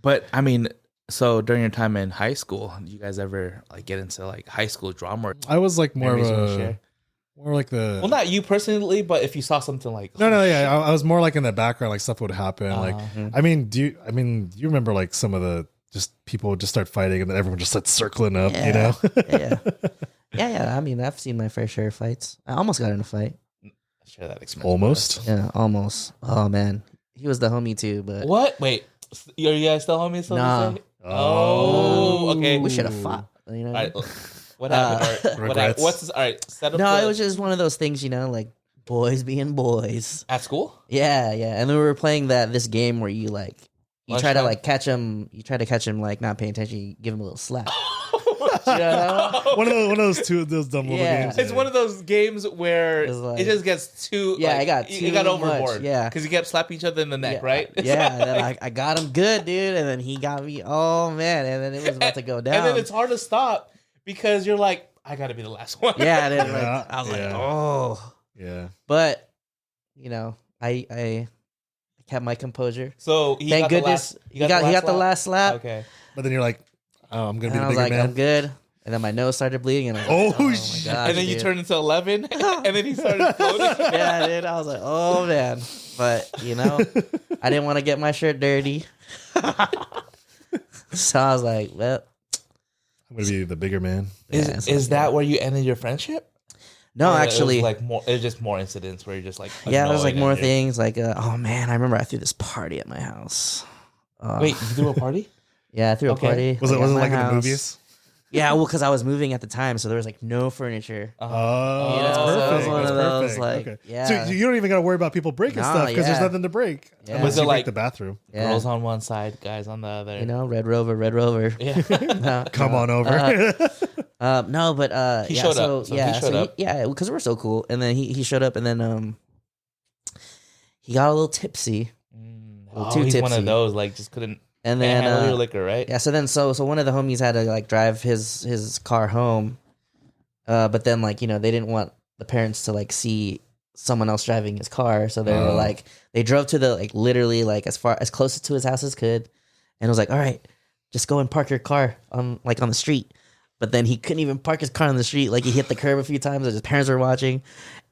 But I mean, so during your time in high school, did you guys ever like get into like high school drama? I was like more like the. Well, not you personally, but if you saw something like I was more like in the background, like stuff would happen. Like, I mean, do you remember like some of the just people would just start fighting and then everyone just starts circling up, you know? Yeah. I mean, I've seen my fair share of fights. I almost got in a fight. Share that experience. Almost. Yeah, almost. Oh man, he was the homie too. But what? Wait, are you guys still homies? Nah. Oh, okay. We should have fought. You know. All right. What happened? What's this? All right. Set up. No, it was just one of those things, you know, like boys being boys at school. Yeah. And then we were playing this game where you like try to like catch him. You try to catch him like not paying attention. You give him a little slap. You know? one of those dumb little games. It's one of those games where it just gets too. Yeah, like, it got overboard. Much, yeah, because you kept slapping each other in the neck, right? Yeah, and then I got him good, dude, and then he got me. Oh man, and then it was about to go down. And then it's hard to stop because you're like, I got to be the last one. Yeah, and then I was like, oh, yeah. But you know, I kept my composure. So thank goodness he got the last slap. Okay, but then you're like, oh, I'm gonna be the bigger man. I'm good. And then my nose started bleeding, and I was like, oh my gosh, and then you turned into 11, and then he started floating. Yeah, dude. I was like, oh man. But you know, I didn't want to get my shirt dirty, so I was like, well, I'm gonna be the bigger man. Is that where you ended your friendship? No, actually, it was like more. It was just more incidents where you're just like, yeah, it was like more things. Like, oh man, I remember I threw this party at my house. Wait, you threw a party? Yeah, I threw a party. Was it like in the movies? Yeah, well, because I was moving at the time, so there was like no furniture. Oh, you know, that's perfect. So it was one of those, like, okay. yeah. So you don't even got to worry about people breaking stuff because there's nothing to break. Yeah. Unless was it you like break the bathroom? Yeah. Girls on one side, guys on the other. You know, Red Rover. Yeah. Come on over. No, but he showed up. So he showed up. Yeah, because we're so cool. And then he showed up, and then he got a little tipsy. Too tipsy. One of those like just couldn't. And then handle your liquor, right? Yeah. So then, so one of the homies had to like drive his car home, but then like, you know, they didn't want the parents to like see someone else driving his car, so they were like, they drove to the like literally like as close to his house as could, and it was like, all right, just go and park your car on the street. But then he couldn't even park his car on the street. Like he hit the curb a few times, and his parents were watching,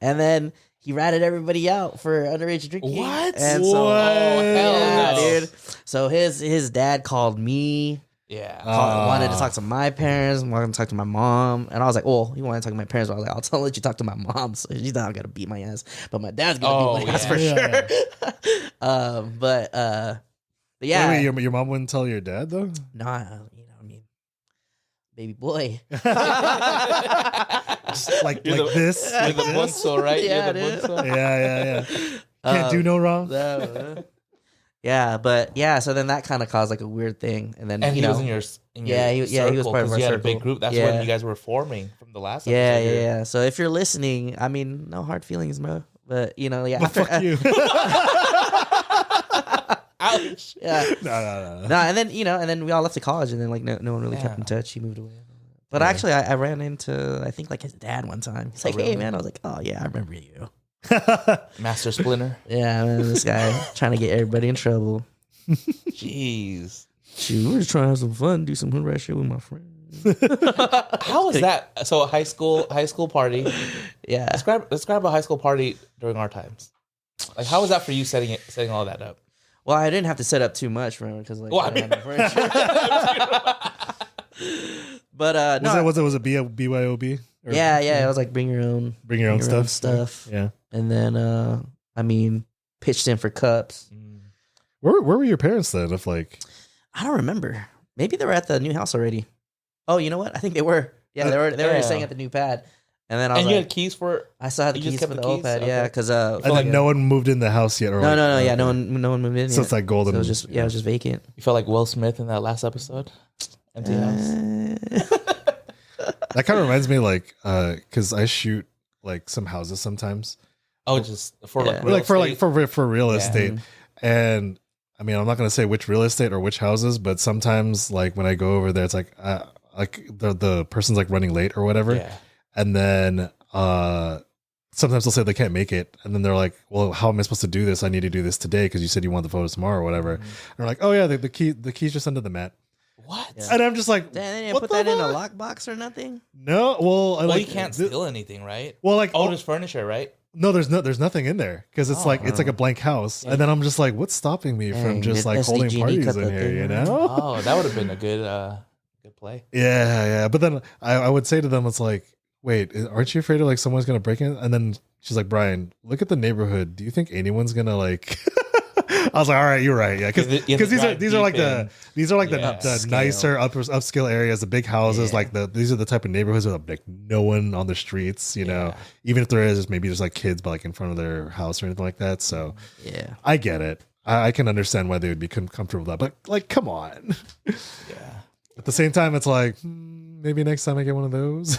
and then he ratted everybody out for underage drinking. What? And so, hell no, dude. So his dad called me. Yeah. Wanted to talk to my parents, wanted to talk to my mom. And I was like, well, he wanted to talk to my parents. But I was like, I'll let you talk to my mom. So she's not going to beat my ass. But my dad's going to beat my ass for sure. But yeah. Wait, your mom wouldn't tell your dad, though? Nah, you know, I mean, baby boy. Just like this. You're the bunso, right? Yeah, you're the bunso. Yeah. Can't do no wrong. Yeah, but yeah, so then that kind of caused like a weird thing, and then he was in your he was part of our you had circle. a big group. That's when you guys were forming from the last. Yeah. So if you're listening, I mean, no hard feelings, bro. But you know, yeah. Fuck you. Ouch. Yeah. No. And then and then we all left to college, and then like no one really kept in touch. He moved away. But actually, I ran into I think like his dad one time. He's like, "Hey man," I was like, "Oh yeah, I remember you." Master Splinter. Yeah, man, this guy trying to get everybody in trouble. Jeez. Shoot, we're just trying to have some fun, do some hood rat shit with my friends. How was that? So a high school party. Yeah. Describe a high school party during our times. Like, how was that for you setting all that up? Well, I didn't have to set up too much, remember, because like I didn't have no furniture. But no, was it BYOB? Yeah, it was like bring your own stuff. Yeah, and then I mean, pitched in for cups. Where were your parents then? If like, I don't remember. Maybe they were at the new house already. Oh, you know what? I think they were. Yeah, they were staying at the new pad. And then you had keys for. I still had the keys for the old pad. Okay. Yeah, because and then no one moved in the house yet. Or no. Yeah, no one moved in. So it's like golden. So it was just it was just vacant. You felt like Will Smith in that last episode. Empty house. That kind of reminds me, like, because I shoot like some houses sometimes. Oh, just for like for real estate, and I mean, I'm not gonna say which real estate or which houses, but sometimes like when I go over there, it's like the person's like running late or whatever, and then sometimes they'll say they can't make it, and then they're like, "Well, how am I supposed to do this? I need to do this today because you said you want the photos tomorrow or whatever." And they're like, "Oh yeah, the key's just under the mat." What? Yeah. And I'm just like, Damn, they didn't what put the that in a fuck? lockbox or nothing. No, well, You can't steal anything, right? Well, like, there's furniture, right? no, there's nothing in there because it's like a blank house, and then I'm just like, what's stopping me from Dang, just did like holding SDG parties cut in the here? thing You around? know? Oh, that would have been a good play. Yeah. But then I would say to them, it's like, wait, aren't you afraid of like someone's gonna break in? And then she's like, Brian, look at the neighborhood. Do you think anyone's gonna like? I was like, all right, you're right, yeah, because these are like the nicer upscale areas, the big houses, like these are the type of neighborhoods with like no one on the streets, you know, even if there is, maybe there's like kids, but like in front of their house or anything like that. So yeah, I get it. I can understand why they would be comfortable with that, but like, come on. Yeah. At the same time, it's like maybe next time I get one of those.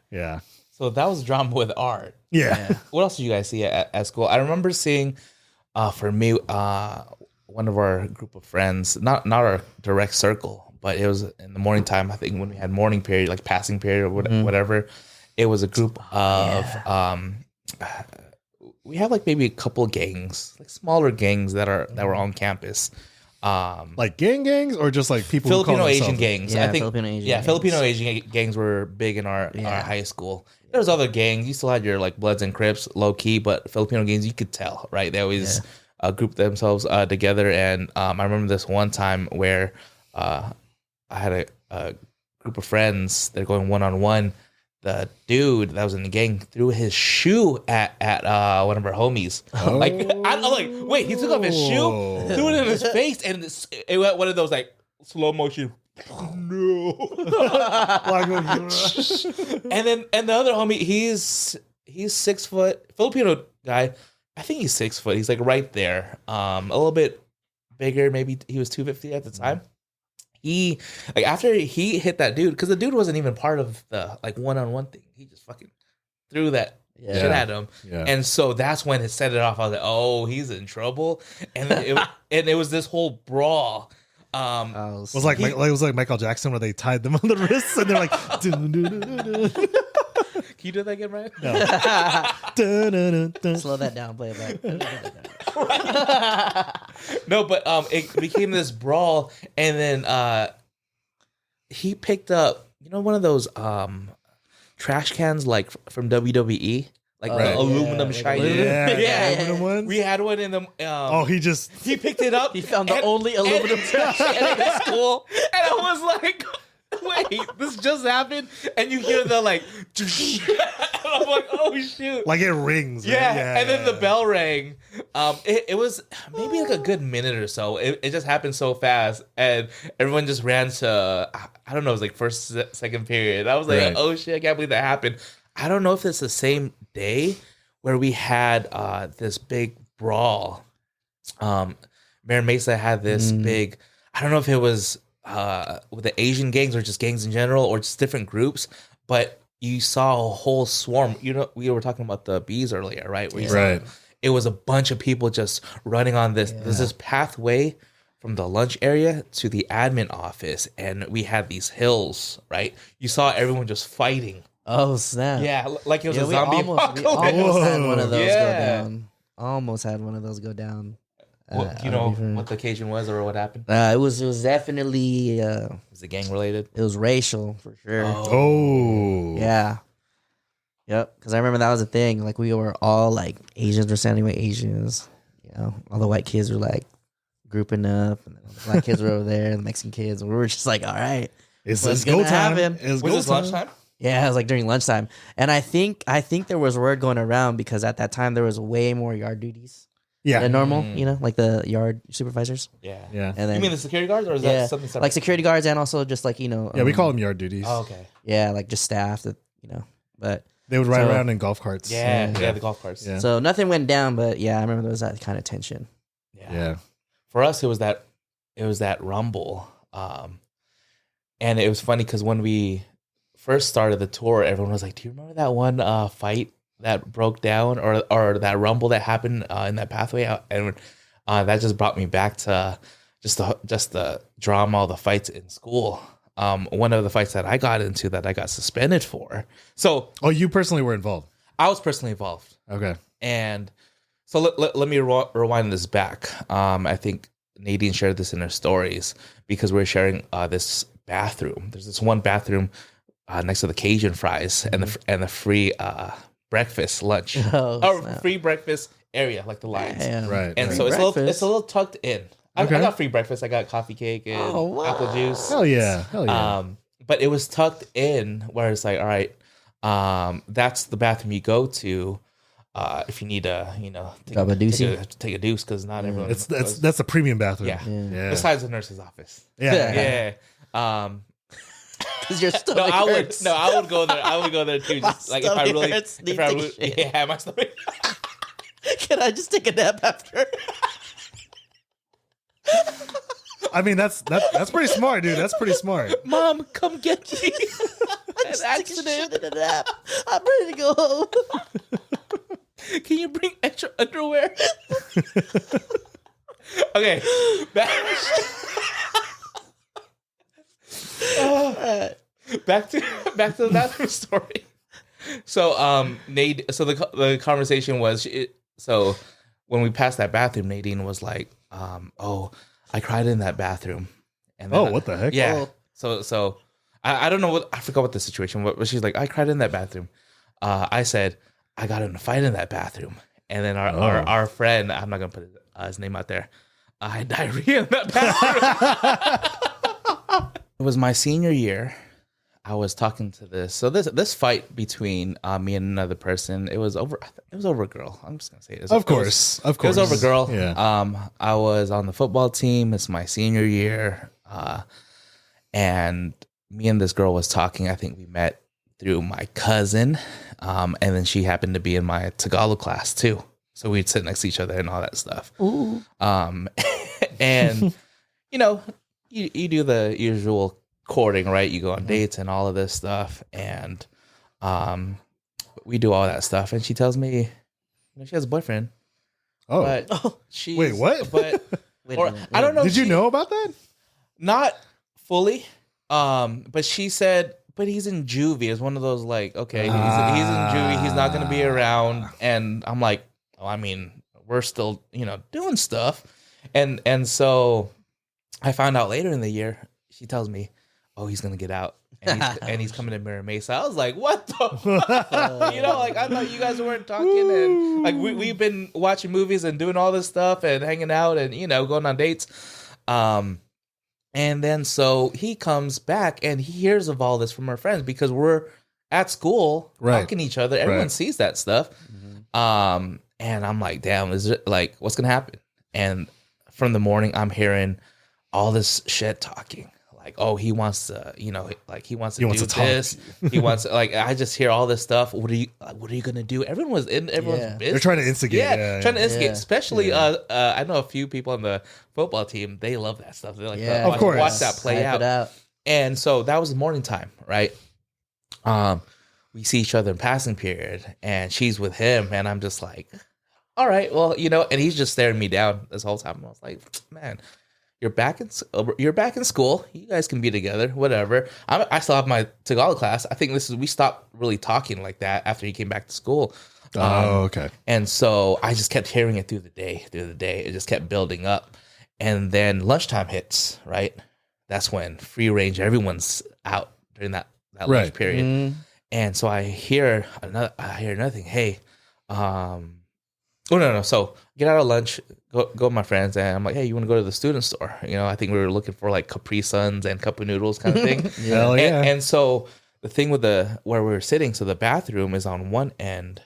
Yeah. So that was drama with art. Yeah. What else did you guys see at school? I remember seeing, for me, one of our group of friends, not our direct circle, but it was in the morning time. I think when we had morning period, like passing period or whatever, it was a group of. We had like maybe a couple gangs, like smaller gangs that were on campus. Like gangs or just like people Filipino who call Asian themselves gangs. Yeah, I think Filipino Asian gangs. Filipino Asian gangs were big in our high school. There was other gangs. You still had your like Bloods and Crips, low key, but Filipino gangs, you could tell, right? They always grouped themselves together. And I remember this one time where I had a group of friends. They're going one-on-one. The dude that was in the gang threw his shoe at one of our homies. Oh. Like I'm like, wait, he took off his shoe, threw it in his face, and it went one of those like slow motion. No. and the other homie, he's 6 foot, Filipino guy. I think he's 6 foot. He's like right there. A little bit bigger. Maybe he was 250 at the time. He like after he hit that dude, because the dude wasn't even part of the like one-on-one thing. He just fucking threw that shit at him, and so that's when it set it off. I was like, oh, he's in trouble, and it was this whole brawl. It was like Michael Jackson where they tied them on the wrists and they're like, Can you do that again, Ryan? No. Slow that down, play it back. No, but it became this brawl, and then he picked up, one of those trash cans like from WWE, like the aluminum shiny. Aluminum ones. We had one in the. He picked it up. He found the only aluminum trash can in school, and I was like, wait, this just happened, and you hear the like, and I'm like, oh shoot, like it rings. Right? Yeah, and then the bell rang. It was maybe like a good minute or so. It just happened so fast, and everyone just ran to, I don't know, it was like first, second period. I was like, oh shit, I can't believe that happened. I don't know if it's the same day where we had this big brawl. Mira Mesa had this big, I don't know if it was with the Asian gangs or just gangs in general or just different groups, but you saw a whole swarm. We were talking about the bees earlier, right? Where you saw, it was a bunch of people just running on this. There's this pathway from the lunch area to the admin office, and we had these hills, right? You saw everyone just fighting. Oh snap! Yeah, like it was a zombie apocalypse. We almost had one of those go down. Almost had one of those go down. Do you know what the occasion was or what happened? It was definitely Was it gang related? it was racial for sure. Oh. Yeah. Yep. Because I remember that was a thing. Like we were all like Asians were standing with Asians. All the white kids were like grouping up, and the black kids were over there, and the Mexican kids. And we were just like, all right, It's what's go gonna time. happen? Was this lunchtime? Yeah, it was like during lunchtime, and I think there was word going around because at that time there was way more yard duties than normal. Like the yard supervisors. Yeah. And then, You mean the security guards, or is that something separate? like security guards and also just like we call them yard duties. Oh, okay. Yeah, like just staff that but They would ride around in golf carts. Yeah, the golf carts. Yeah. so nothing went down, but yeah, I remember there was that kind of tension. Yeah. For us, it was that rumble, and it was funny because when we first started the tour, everyone was like, "Do you remember that one fight that broke down, or that rumble that happened in that pathway?" And that just brought me back to just the drama, all the fights in school. one of the fights that I got into that I got suspended for. So, you personally were involved. I was personally involved. Okay. And so let me rewind this back. I think Nadine shared this in her stories because we're sharing this bathroom. There's this one bathroom next to the Cajun fries and the free breakfast lunch free breakfast area, like the lines. Right. And right. so it's a little tucked in. I got free breakfast. I got coffee cake and apple juice. Hell yeah. But it was tucked in where it's like, all right, that's the bathroom you go to if you need to, take a deuce, because not everyone. That's the premium bathroom. Yeah. Besides the nurse's office. Yeah. Because you're still. I would go there. I would go there too. Just like if I really, my stomach. Can I just take a nap after? I mean, that's pretty smart, dude. That's pretty smart. Mom, come get me. An accident. In a nap. I'm ready to go home. Can you bring extra underwear? Okay. Back to the bathroom story. So the conversation was so when we passed that bathroom, Nadine was like, I cried in that bathroom. And then what the heck? Yeah. So I don't know I forgot what the situation was, but she's like, I cried in that bathroom. I said, I got in a fight in that bathroom. And then our friend, I'm not going to put his name out there, I had diarrhea in that bathroom. It was my senior year. I was talking to this fight between me and another person. It was over a girl. I'm just gonna say it. Of course. It was over a girl. Yeah. I was on the football team. It's my senior year, and me and this girl was talking. I think we met through my cousin, and then she happened to be in my Tagalog class too. So we'd sit next to each other and all that stuff. Ooh. And you do the usual courting, right? You go on dates and all of this stuff, and we do all that stuff. And she tells me she has a boyfriend. Oh, but wait, what? But I don't know. Did you know about that? Not fully. But she said, but he's in juvie. It's one of those like, okay, he's in juvie. He's not going to be around. And I'm like, I mean, we're still doing stuff. And so I found out later in the year. She tells me, he's gonna get out, and he's coming to Mira Mesa. I was like, what the fuck? I thought you guys weren't talking, and like we've been watching movies and doing all this stuff and hanging out and going on dates. And then so he comes back and he hears of all this from our friends because we're at school talking to each other. Everyone sees that stuff. Mm-hmm. And I'm like, damn, is it like what's gonna happen? And from the morning, I'm hearing all this shit talking. Like, he wants to, he wants to do this. He wants to, I just hear all this stuff. What are you gonna do? Everyone was in everyone's business. They're trying to instigate. Trying to instigate. Especially, I know a few people on the football team. They love that stuff. They're like, of course, watch that play out. And so that was the morning time, right? We see each other in passing period, and she's with him, and I'm just like, all right, well, and he's just staring me down this whole time. I was like, man. You're back in school. You guys can be together, whatever. I still have my Tagalog class. I think we stopped really talking like that after he came back to school. Okay. And so I just kept hearing it through the day. It just kept building up. And then lunchtime hits, right? That's when free range, everyone's out during that lunch period. Mm-hmm. And so I hear another thing. Hey, no. So get out of lunch, go with my friends, and I'm like, hey, you want to go to the student store? I think we were looking for like Capri Suns and Cup of Noodles kind of thing. Hell yeah. And so the thing with where we were sitting, so the bathroom is on one end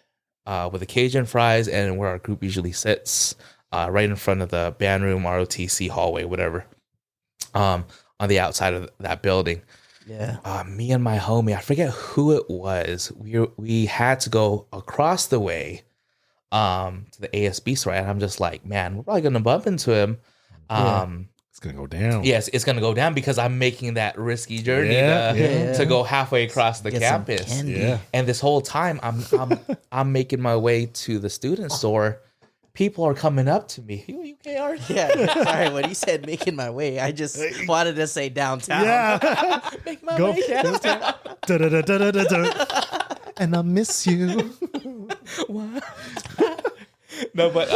with the Cajun fries and where our group usually sits, right in front of the band room, ROTC hallway, whatever, on the outside of that building. Yeah. Me and my homie, I forget who it was. We had to go across the way to the ASB store, and I'm just like, man, we're probably gonna bump into him. It's gonna go down. Yes, it's gonna go down because I'm making that risky journey to go halfway across the campus. Yeah. And this whole time, I'm making my way to the student store, people are coming up to me. You okay, Art? Yeah, sorry. When you said making my way, I just wanted to say downtown. Yeah. Make my way downtown. And I miss you. No, but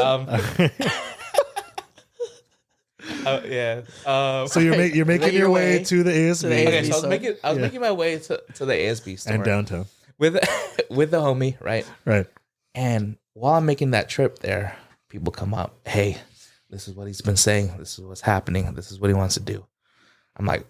yeah. So you're making your way to the ASB. Okay, so I was Yeah. making my way to the ASB store And downtown. with the homie, right? Right. And while I'm making that trip there, people come up. Hey, this is what he's been saying. This is what's happening. This is what he wants to do. I'm like,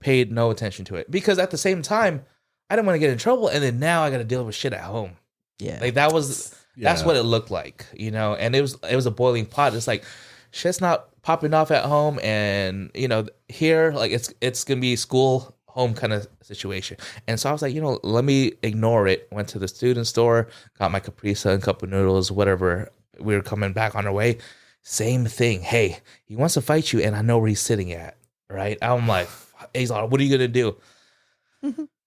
paid no attention to it because at the same time, I didn't want to get in trouble, and then now I got to deal with shit at home. Yeah. Like that's what it looked like, you know. And it was a boiling pot. It's like shit's not popping off at home, and you know here like it's gonna be school home kind of situation. And so I was like, you know, let me ignore it. Went to the student store, got my Capri Sun, cup of noodles, whatever. We were coming back on our way. Same thing. Hey, he wants to fight you, and I know where he's sitting at. Right? I'm like, he's like, what are you gonna do?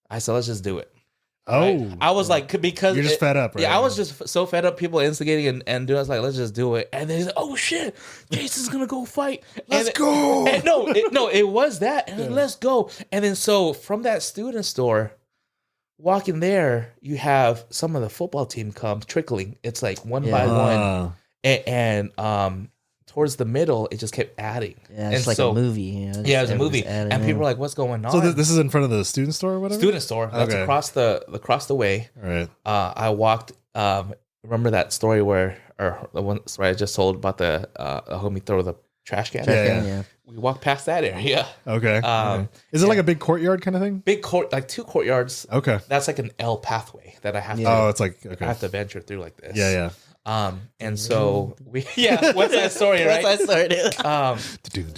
I said, let's just do it. Oh, Right? I was like, because you're just fed up, right? Yeah, I was just so fed up. People instigating and doing. I was like, let's just do it. And then he's like, oh shit, Jason's gonna go fight. Let's go. And it was that. And then, let's go. And then so from that student store, walking there, you have some of the football team come trickling. It's like one by one, and towards the middle, it just kept adding. Yeah, it's and like so, a movie. You know, yeah, it was a movie, and people were like, "What's going on?" So this is in front of the student store or whatever? Student store. That's Okay. across the way. All right. I walked. Remember that story or the one story I just told about the a homie throw the trash can? Yeah. We walked past that area. Okay. Is it like a big courtyard kind of thing? Big court, like 2 courtyards. Okay. That's like an L pathway that I have to. Oh, it's like I okay. have to venture through like this. Yeah. And so we what's that story, right? That's how I started.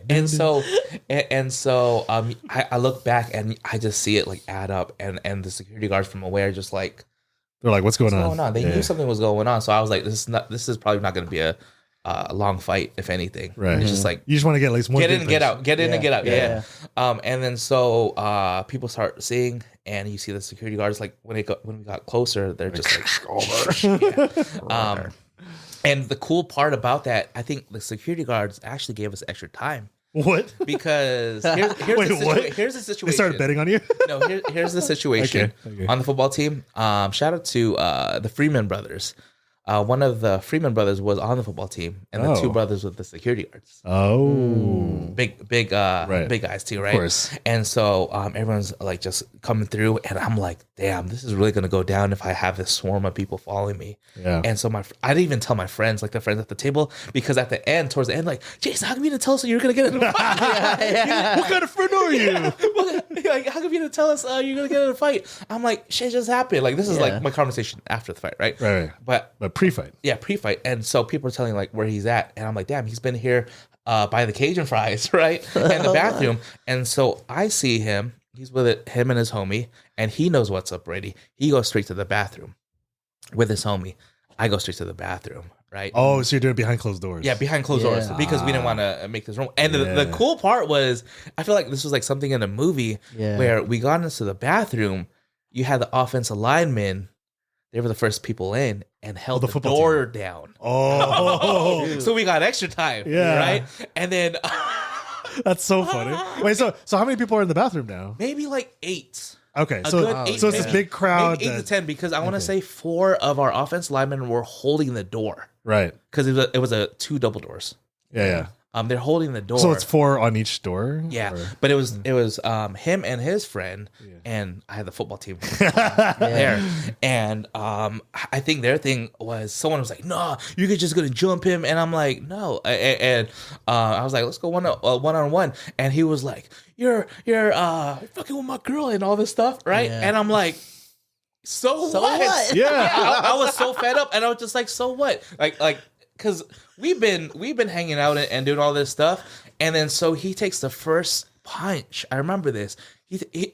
And so I look back and I just see it like add up, and the security guards from aware just like, They're like, what's going on? They knew something was going on, so I was like, this is probably not going to be a long fight, if anything. Right. It's just like You just want to get at least one. get in big and get fish. out, get in and get out. Yeah. And then so people start seeing, and you see the security guards like when we got closer, they're just like, and the cool part about that, I think the security guards actually gave us extra time. What? Because Wait, what? here's the situation. They started betting on you? No, here's the situation Okay. on the football team. Shout out to the Freeman brothers. One of the Freeman brothers was on the football team, and the 2 brothers were the security guards. Oh. Big guys too, right? Of course. And so everyone's like just coming through, and I'm like, damn, this is really gonna go down if I have this swarm of people following me. Yeah. And so I didn't even tell my friends, like the friends at the table, because at the end, towards the end, like, Jason, how come you didn't tell us you're gonna get in a fight? What kind of friend are you? Like, how come you didn't tell us you're gonna get in a fight? I'm like, shit just happened. Like, this is like my conversation after the fight, right? Right. But Pre-fight. yeah, pre-fight. And so people are telling like where he's at, and I'm like, damn, he's been here by the Cajun fries, right? And the bathroom. And so I see him. He's with him and his homie, and he knows what's up already. He goes straight to the bathroom with his homie. I go straight to the bathroom, right? Oh, so you're doing it behind closed doors. Yeah, behind closed doors, because we didn't want to make this wrong. And the cool part was, I feel like this was like something in a movie where we got into the bathroom. You had the offensive linemen. They were the first people in and held the door down. Oh. So we got extra time. Yeah. Right? And then That's so funny. Wait, so how many people are in the bathroom now? maybe like 8. Okay, A so good 8, so it's this maybe. big crowd. Maybe 8 to 10, because I want to say 4 of our offensive linemen were holding the door, Right. because it was a 2 double doors. Yeah. They're holding the door. So it's 4 on each door? Yeah, Or- but it was him and his friend, and I had the football team there, and I think their thing was someone was like, "No, you're just gonna jump him," and I'm like, "No," and I was like, "Let's go one on one," and he was like, "You're fucking with my girl and all this stuff, right?" Yeah. And I'm like, "So what?" Yeah. I was so fed up, and I was just like, "So what?" Like. Because we've been hanging out and doing all this stuff, and then so he takes the first punch. I remember this.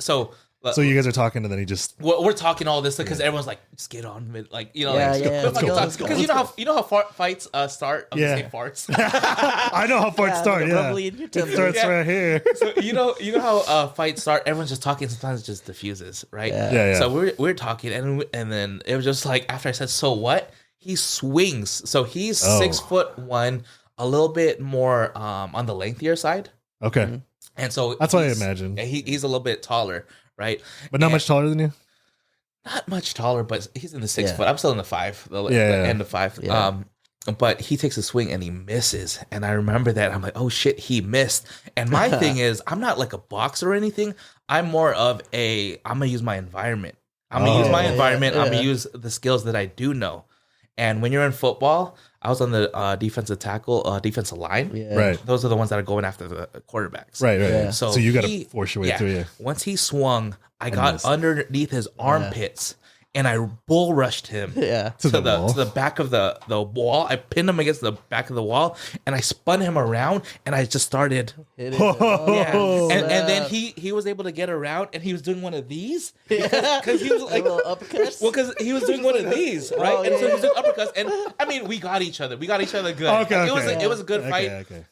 So you guys are talking, and then he just we're talking all this because everyone's like, just get on with, like, you know, Let's go. because you know how fights start. I'm gonna say farts. I know how farts start. Yeah, it starts right here. So you know how fights start. Everyone's just talking. Sometimes it just diffuses, right? Yeah. So we're talking, and then it was just like after I said, "So what?" he swings. So he's 6'1", a little bit more on the lengthier side. Okay. And so that's what I imagine. He's a little bit taller, right? But not much taller than you? Not much taller, but he's in the 6 foot. I'm still in the 5, the end of 5. Yeah. But he takes a swing and he misses. And I remember that. I'm like, oh shit, he missed. And my thing is, I'm not like a boxer or anything. I'm more of I'm going to use my environment. I'm going to use my environment. I'm going to use the skills that I do know. And when you're in football, I was on the defensive line. Yeah. Right. Those are the ones that are going after the quarterbacks. Right. Yeah. So you got to force your way through. Yeah. Once he swung, I got underneath his armpits and I bull rushed him to the back of the wall. I pinned him against the back of the wall and I spun him around and I just started hitting him. And then he was able to get around and he was doing one of these because he was like uppercuts. Well, because he was doing one of these, right? And so he was doing uppercuts. And I mean, we got each other. We got each other good. It was a good fight. Okay.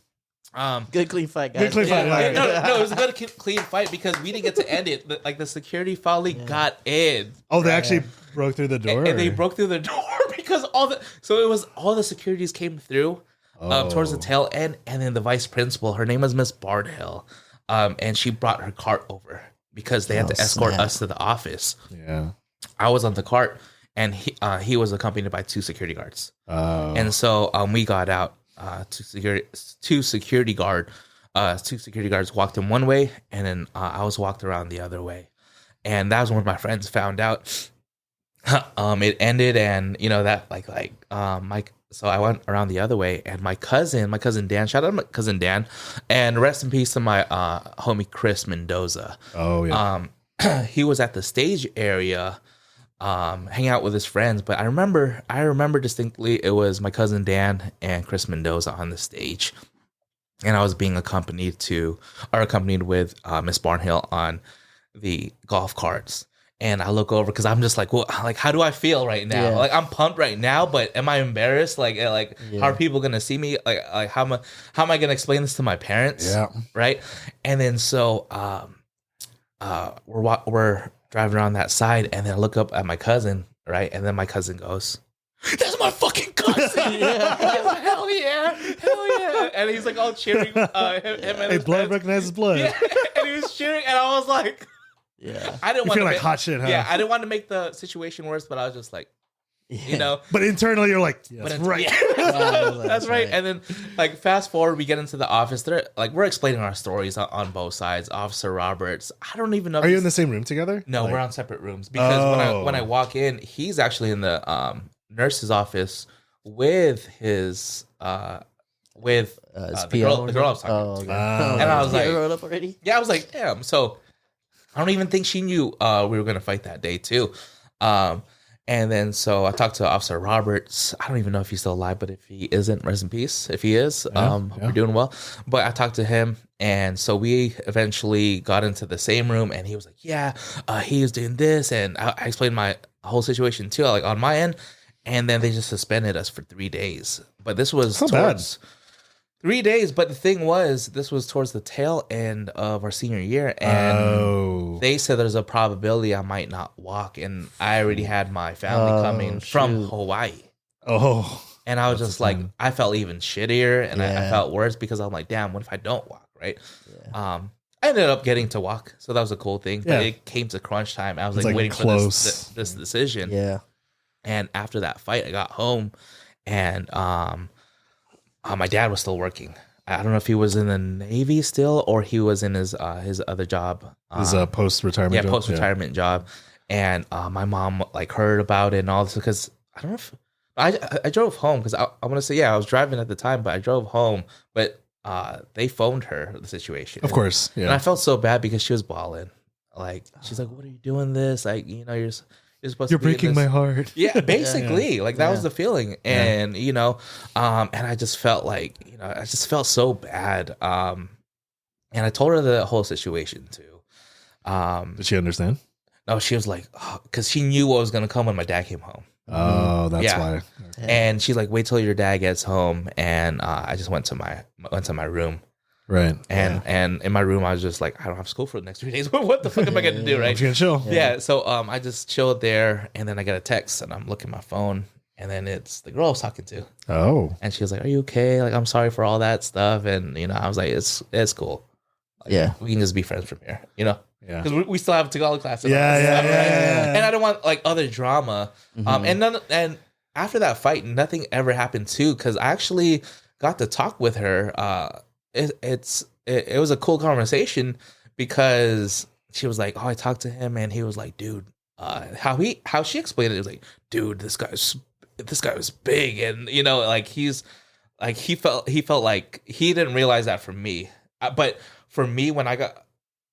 Good clean fight, guys. Good clean fight. No, it was a good clean fight because we didn't get to end it. Like the security finally got in. Oh, they actually broke through the door, and they broke through the door because all the securities came through towards the tail end, and then the vice principal, her name was Miss Barnhill, and she brought her cart over because they had to escort us to the office. Yeah, I was on the cart, and he was accompanied by 2 security guards. And so we got out. Two security guards walked in one way, and then I was walked around the other way, and that was when my friends found out. It ended, and so I went around the other way, and my cousin Dan, shout out my cousin Dan, and rest in peace to my homie Chris Mendoza. Oh yeah. He was at the stage area. Hang out with his friends, but I remember distinctly it was my cousin Dan and Chris Mendoza on the stage, and I was being accompanied with Miss Barnhill on the golf carts. And I look over because I'm just like, well, like, how do I feel right now? Yeah. Like, I'm pumped right now, but am I embarrassed? Like, how are people gonna see me? Like, how am I gonna explain this to my parents? Yeah, right. And then so we're driving around that side, and then I look up at my cousin, right? And then my cousin goes, "That's my fucking cousin!" Like, hell yeah! And he's like all cheering. Him and his blood friends. recognizes blood. Yeah. And he was cheering, and I was like, I didn't want to like hot shit, huh? Yeah, I didn't want to make the situation worse, but I was just like, But internally, you're like, that's right. That's right. And then, like, fast forward, we get into the office. They're like, we're explaining our stories on both sides. Officer Roberts, I don't even know. Are you in the same room together? No, we're on separate rooms because when I walk in, he's actually in the nurse's office with his the girl I was talking to. And I was like, rolled up already? Yeah, I was like, damn. So I don't even think she knew we were gonna fight that day too. And then so I talked to Officer Roberts. I don't even know if he's still alive, but if he isn't, rest in peace. If he is, we're doing well. But I talked to him, and so we eventually got into the same room, and he was like, he was doing this, and I explained my whole situation too, like on my end, and then they just suspended us for 3 days. But this was towards 3 days, but the thing was, this was towards the tail end of our senior year, and they said there's a probability I might not walk, and I already had my family coming from Hawaii. And I was just like, I felt even shittier, and I felt worse because I'm like, damn, what if I don't walk, right? I ended up getting to walk, so that was a cool thing. But it came to crunch time. I was like waiting for this decision. Yeah. And after that fight, I got home, and my dad was still working. I don't know if he was in the Navy still or he was in his other job. His post-retirement job? Yeah, post-retirement job. And my mom like heard about it and all this because I don't know if... I drove home because I want to say, I was driving at the time, but I drove home. But they phoned her the situation. Of course, yeah. And I felt so bad because she was bawling. Like, she's like, what are you doing this? Like, you're supposed to be breaking my heart. Yeah, basically. Like, that was the feeling. And, and I just felt like, I just felt so bad. And I told her the whole situation, too. Did she understand? No, she was like, because she knew what was going to come when my dad came home. Oh, that's why. And she's like, wait till your dad gets home. And I just went to my room. Right. And in my room, I was just like, I don't have school for the next 3 days. What the fuck am I going to do, right? I'm just going to chill. Yeah. So I just chilled there, and then I got a text, and I'm looking at my phone, And then it's the girl I was talking to. Oh. And she was like, "Are you okay? Like, I'm sorry for all that stuff." And I was like, "It's cool. Like, we can just be friends from here, Yeah, because we still have Tagalog classes. Yeah. And I don't want like other drama. And after that fight, nothing ever happened too. Because I actually got to talk with her. It was a cool conversation because she was like, "Oh, I talked to him, and he was like, dude, how she explained it was like, dude, this guy was big, and like he felt like he didn't realize that from me, but for me when I got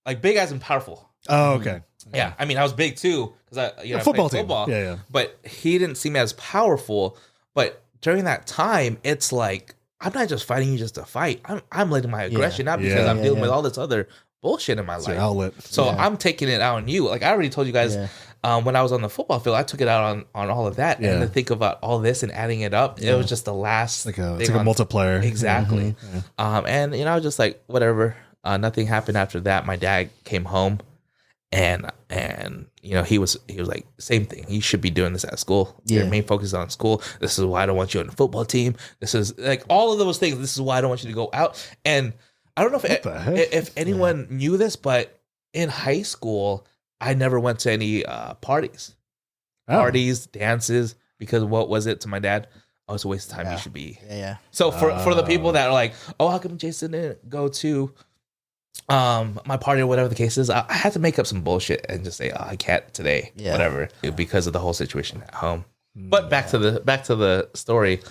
like big as in powerful. Oh, okay. Yeah, I mean I was big too because I football played team. Football. Yeah. But he didn't see me as powerful. But during that time, it's like I'm not just fighting you just to fight. I'm letting my aggression out because I'm dealing with all this other bullshit in my life. Your outlet. So I'm taking it out on you. Like I already told you guys when I was on the football field, I took it out on all of that. And to think about all this and adding it up, it was just the last it's like a multiplier. Exactly. And I was just like, whatever. Nothing happened after that. My dad came home and he was like, same thing. You should be doing this at school. Your main focus is on school. This is why I don't want you on the football team. This is like all of those things. This is why I don't want you to go out. And I don't know if anyone knew this, but in high school, I never went to any parties, dances, because what was it to my dad? Oh, it's a waste of time. You should be. Yeah. So for the people that are like, oh, how come Jason didn't go to my party or whatever the case is, I had to make up some bullshit and just say, oh, I can't today, whatever, because of the whole situation at home. But back to the story.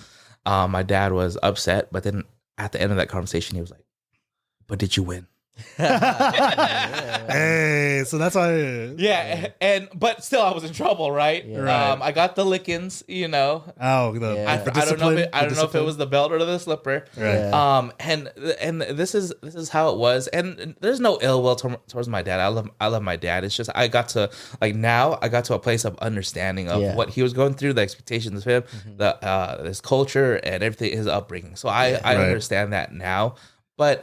My dad was upset, but then at the end of that conversation, he was like, "But did you win?" Hey, so that's why. But still, I was in trouble, right? I got the lickings, Oh, I don't know if it was the belt or the slipper. Right. And this is how it was. And there's no ill will towards my dad. I love my dad. It's just I got to a place of understanding of what he was going through, the expectations of him, his culture and everything, his upbringing. So I understand that now, but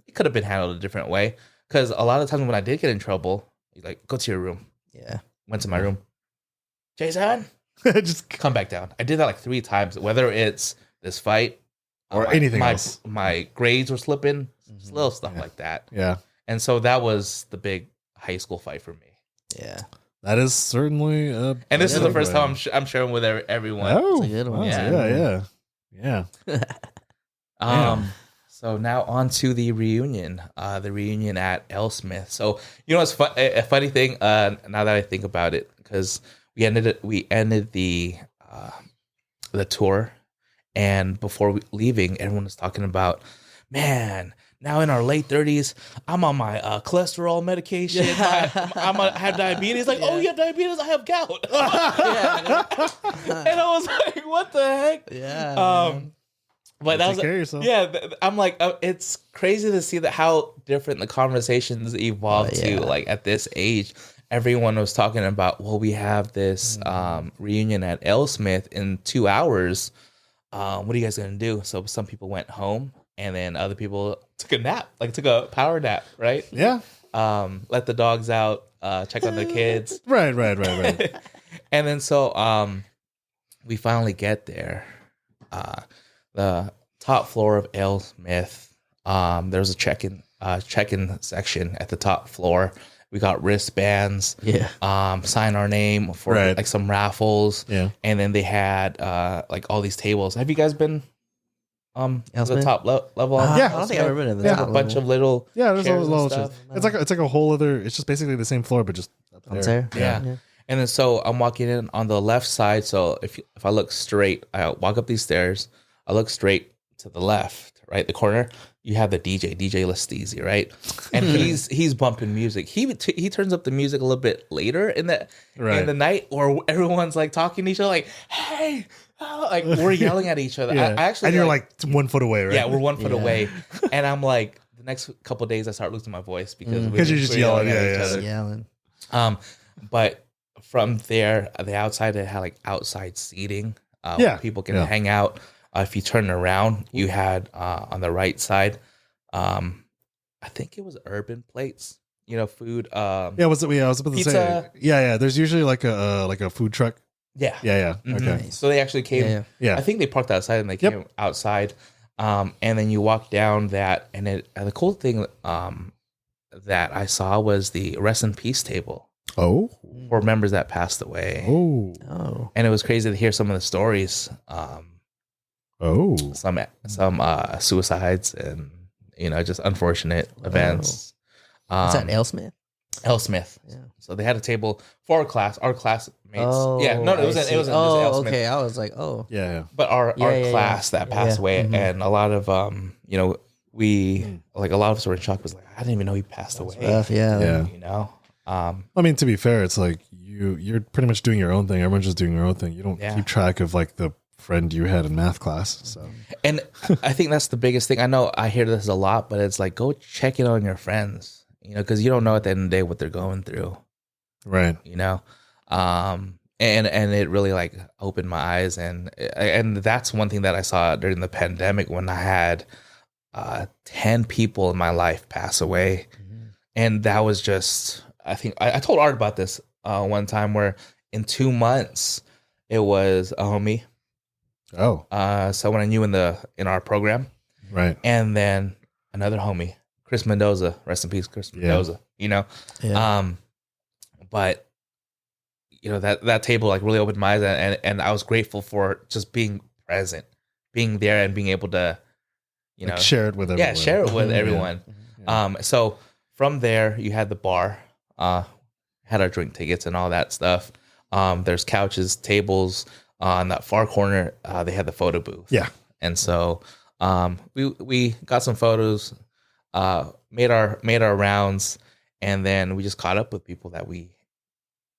it could have been handled a different way. Because a lot of times when I did get in trouble, he's like, "Go to your room." Yeah. Went to my room. Jason, just come back down. I did that like 3 times, whether it's this fight or anything else. My grades were slipping, little stuff like that. Yeah. And so that was the big high school fight for me. Yeah. That is certainly and this is the first time I'm sharing with everyone. Oh, it's a good one. Yeah. So now on to the reunion at Ale Smith. So it's a funny thing. Now that I think about it, because we ended the tour, and before leaving, everyone was talking about, man, now in our late 30s, I'm on my cholesterol medication. I have diabetes. Like, oh, you have diabetes? I have gout. And I was like, what the heck? Yeah. But that was I'm like, it's crazy to see that how different the conversations evolved to. Like at this age, everyone was talking about, well, we have this reunion at Ale Smith in 2 hours. What are you guys gonna do? So some people went home, and then other people took a nap, like took a power nap, right? Yeah. Let the dogs out, check on the kids. Right. And then so we finally get there. The top floor of Ale Smith, there's a check-in section at the top floor. We got wristbands, sign our name for like some raffles, and then they had like all these tables. Have you guys been to the top level? I don't think I've ever been to the top level. A bunch of little there's chairs little and stuff. It's like a whole other. It's just basically the same floor, but just up there. Yeah. And then so I'm walking in on the left side. So if I look straight, I walk up these stairs. I look straight to the left, right, the corner. You have the DJ Lesteezy, right? And he's bumping music. He turns up the music a little bit later in the night, or everyone's like talking to each other, like, "Hey," like we're yelling at each other. I actually, and you're like 1 foot away, right? Yeah, we're 1 foot away, and I'm like, the next couple of days I start losing my voice because you're just yelling at each other. Yelling. But from there, the outside they had like outside seating. People can hang out. If you turn around, you had on the right side, I think it was urban plates, food. I was about to say. Yeah. There's usually like a food truck Yeah. Yeah. Mhm. Okay. So they actually came. Yeah. I think they parked outside and they came outside. And then you walk down that, and the cool thing that I saw was the rest in peace table for members that passed away. Oh. And it was crazy to hear some of the stories. Some suicides and just unfortunate events. Is that Ale Smith? Ale Smith. Yeah. So they had a table for our classmates. Oh, yeah, no, it was just Ale Smith. Okay. I was like, oh, Yeah. But our class that passed away, and a lot of we like a lot of us were in shock. Was like, I didn't even know he passed away. rough, yeah. I mean, to be fair, it's like you're pretty much doing your own thing. Everyone's just doing their own thing. You don't keep track of like the friend you had in math class. So, and I think that's the biggest thing. I know I hear this a lot, but it's like, go check in on your friends. Because you don't know at the end of the day what they're going through. Right. And it really like opened my eyes, and that's one thing that I saw during the pandemic when I had 10 people in my life pass away. And that was just, I think I told Art about this one time where in 2 months it was a homie. Someone I knew in our program. Right. And then another homie, Chris Mendoza, rest in peace, Chris Mendoza. But that table like really opened my eyes, and I was grateful for just being present, being there, and being able to, like share it with everyone. Yeah, share it with everyone. So from there, you had the bar, had our drink tickets and all that stuff. There's couches, tables. On that far corner, they had the photo booth. Yeah, and so we got some photos. Made our rounds, and then we just caught up with people that we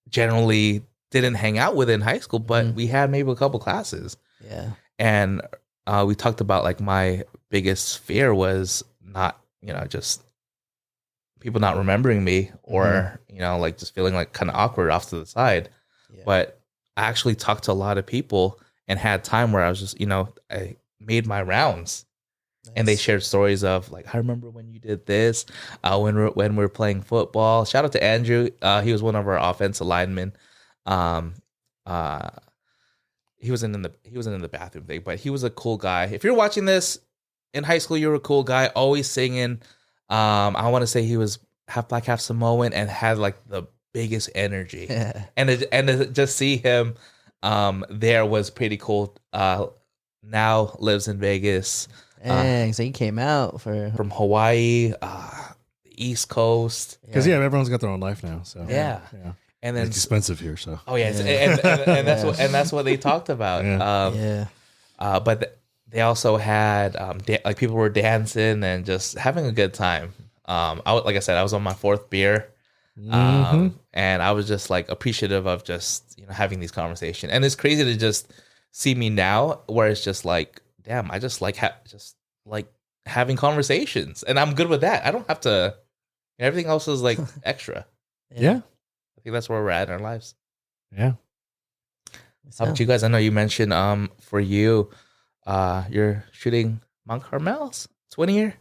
generally didn't hang out with in high school, but we had maybe a couple classes. Yeah. And we talked about like my biggest fear was not, just people not remembering me or, like just feeling like kind of awkward off to the side. Yeah. But I actually talked to a lot of people and had time where I was just, I made my rounds. Nice. And they shared stories of like, I remember when you did this, when we were playing football. Shout out to Andrew. He was one of our offensive linemen. He wasn't in the bathroom thing, but he was a cool guy. If you're watching this in high school, you were a cool guy, always singing. I want to say he was half black, half Samoan, and had like the biggest energy. and to just see him there was pretty cool. Now lives in Vegas. Dang, so he came out from Hawaii, East Coast. Because everyone's got their own life now. So yeah. And then it's expensive here. So and that's what they talked about. But they also had like people were dancing and just having a good time. Like I said, I was on my 4th beer, and I was just like appreciative of just having these conversations. And it's crazy to just see me now, where it's just like, damn, I just like having conversations, and I'm good with that. I don't have to. Everything else is like extra. Yeah, I think that's where we're at in our lives. Yeah. How about you guys? I know you mentioned for you, you're shooting Mount Carmel's 20 year.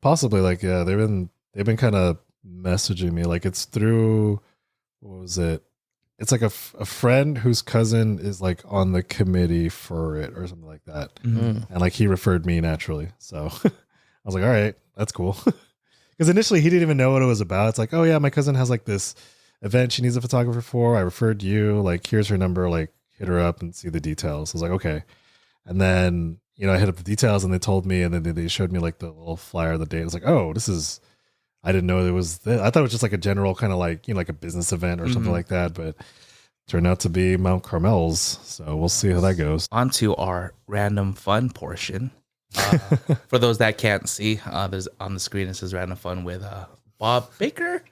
Possibly, like they've been kind of messaging me, like it's through, what was it? It's like a friend whose cousin is like on the committee for it or something like that. And like he referred me naturally. So I was like, all right, that's cool. Because initially he didn't even know what it was about. It's like, oh yeah, my cousin has like this event she needs a photographer for. I referred you, like here's her number, like hit her up and see the details. I was like, okay. And then, I hit up the details and they told me, and then they showed me like the little flyer of the date. I was like, oh, I didn't know there was I thought it was just like a general kind of like, like a business event or something like that, but turned out to be Mount Carmel's. So we'll see how that goes. On to our random fun portion. For those that can't see, there's on the screen, it says random fun with Bob Barker.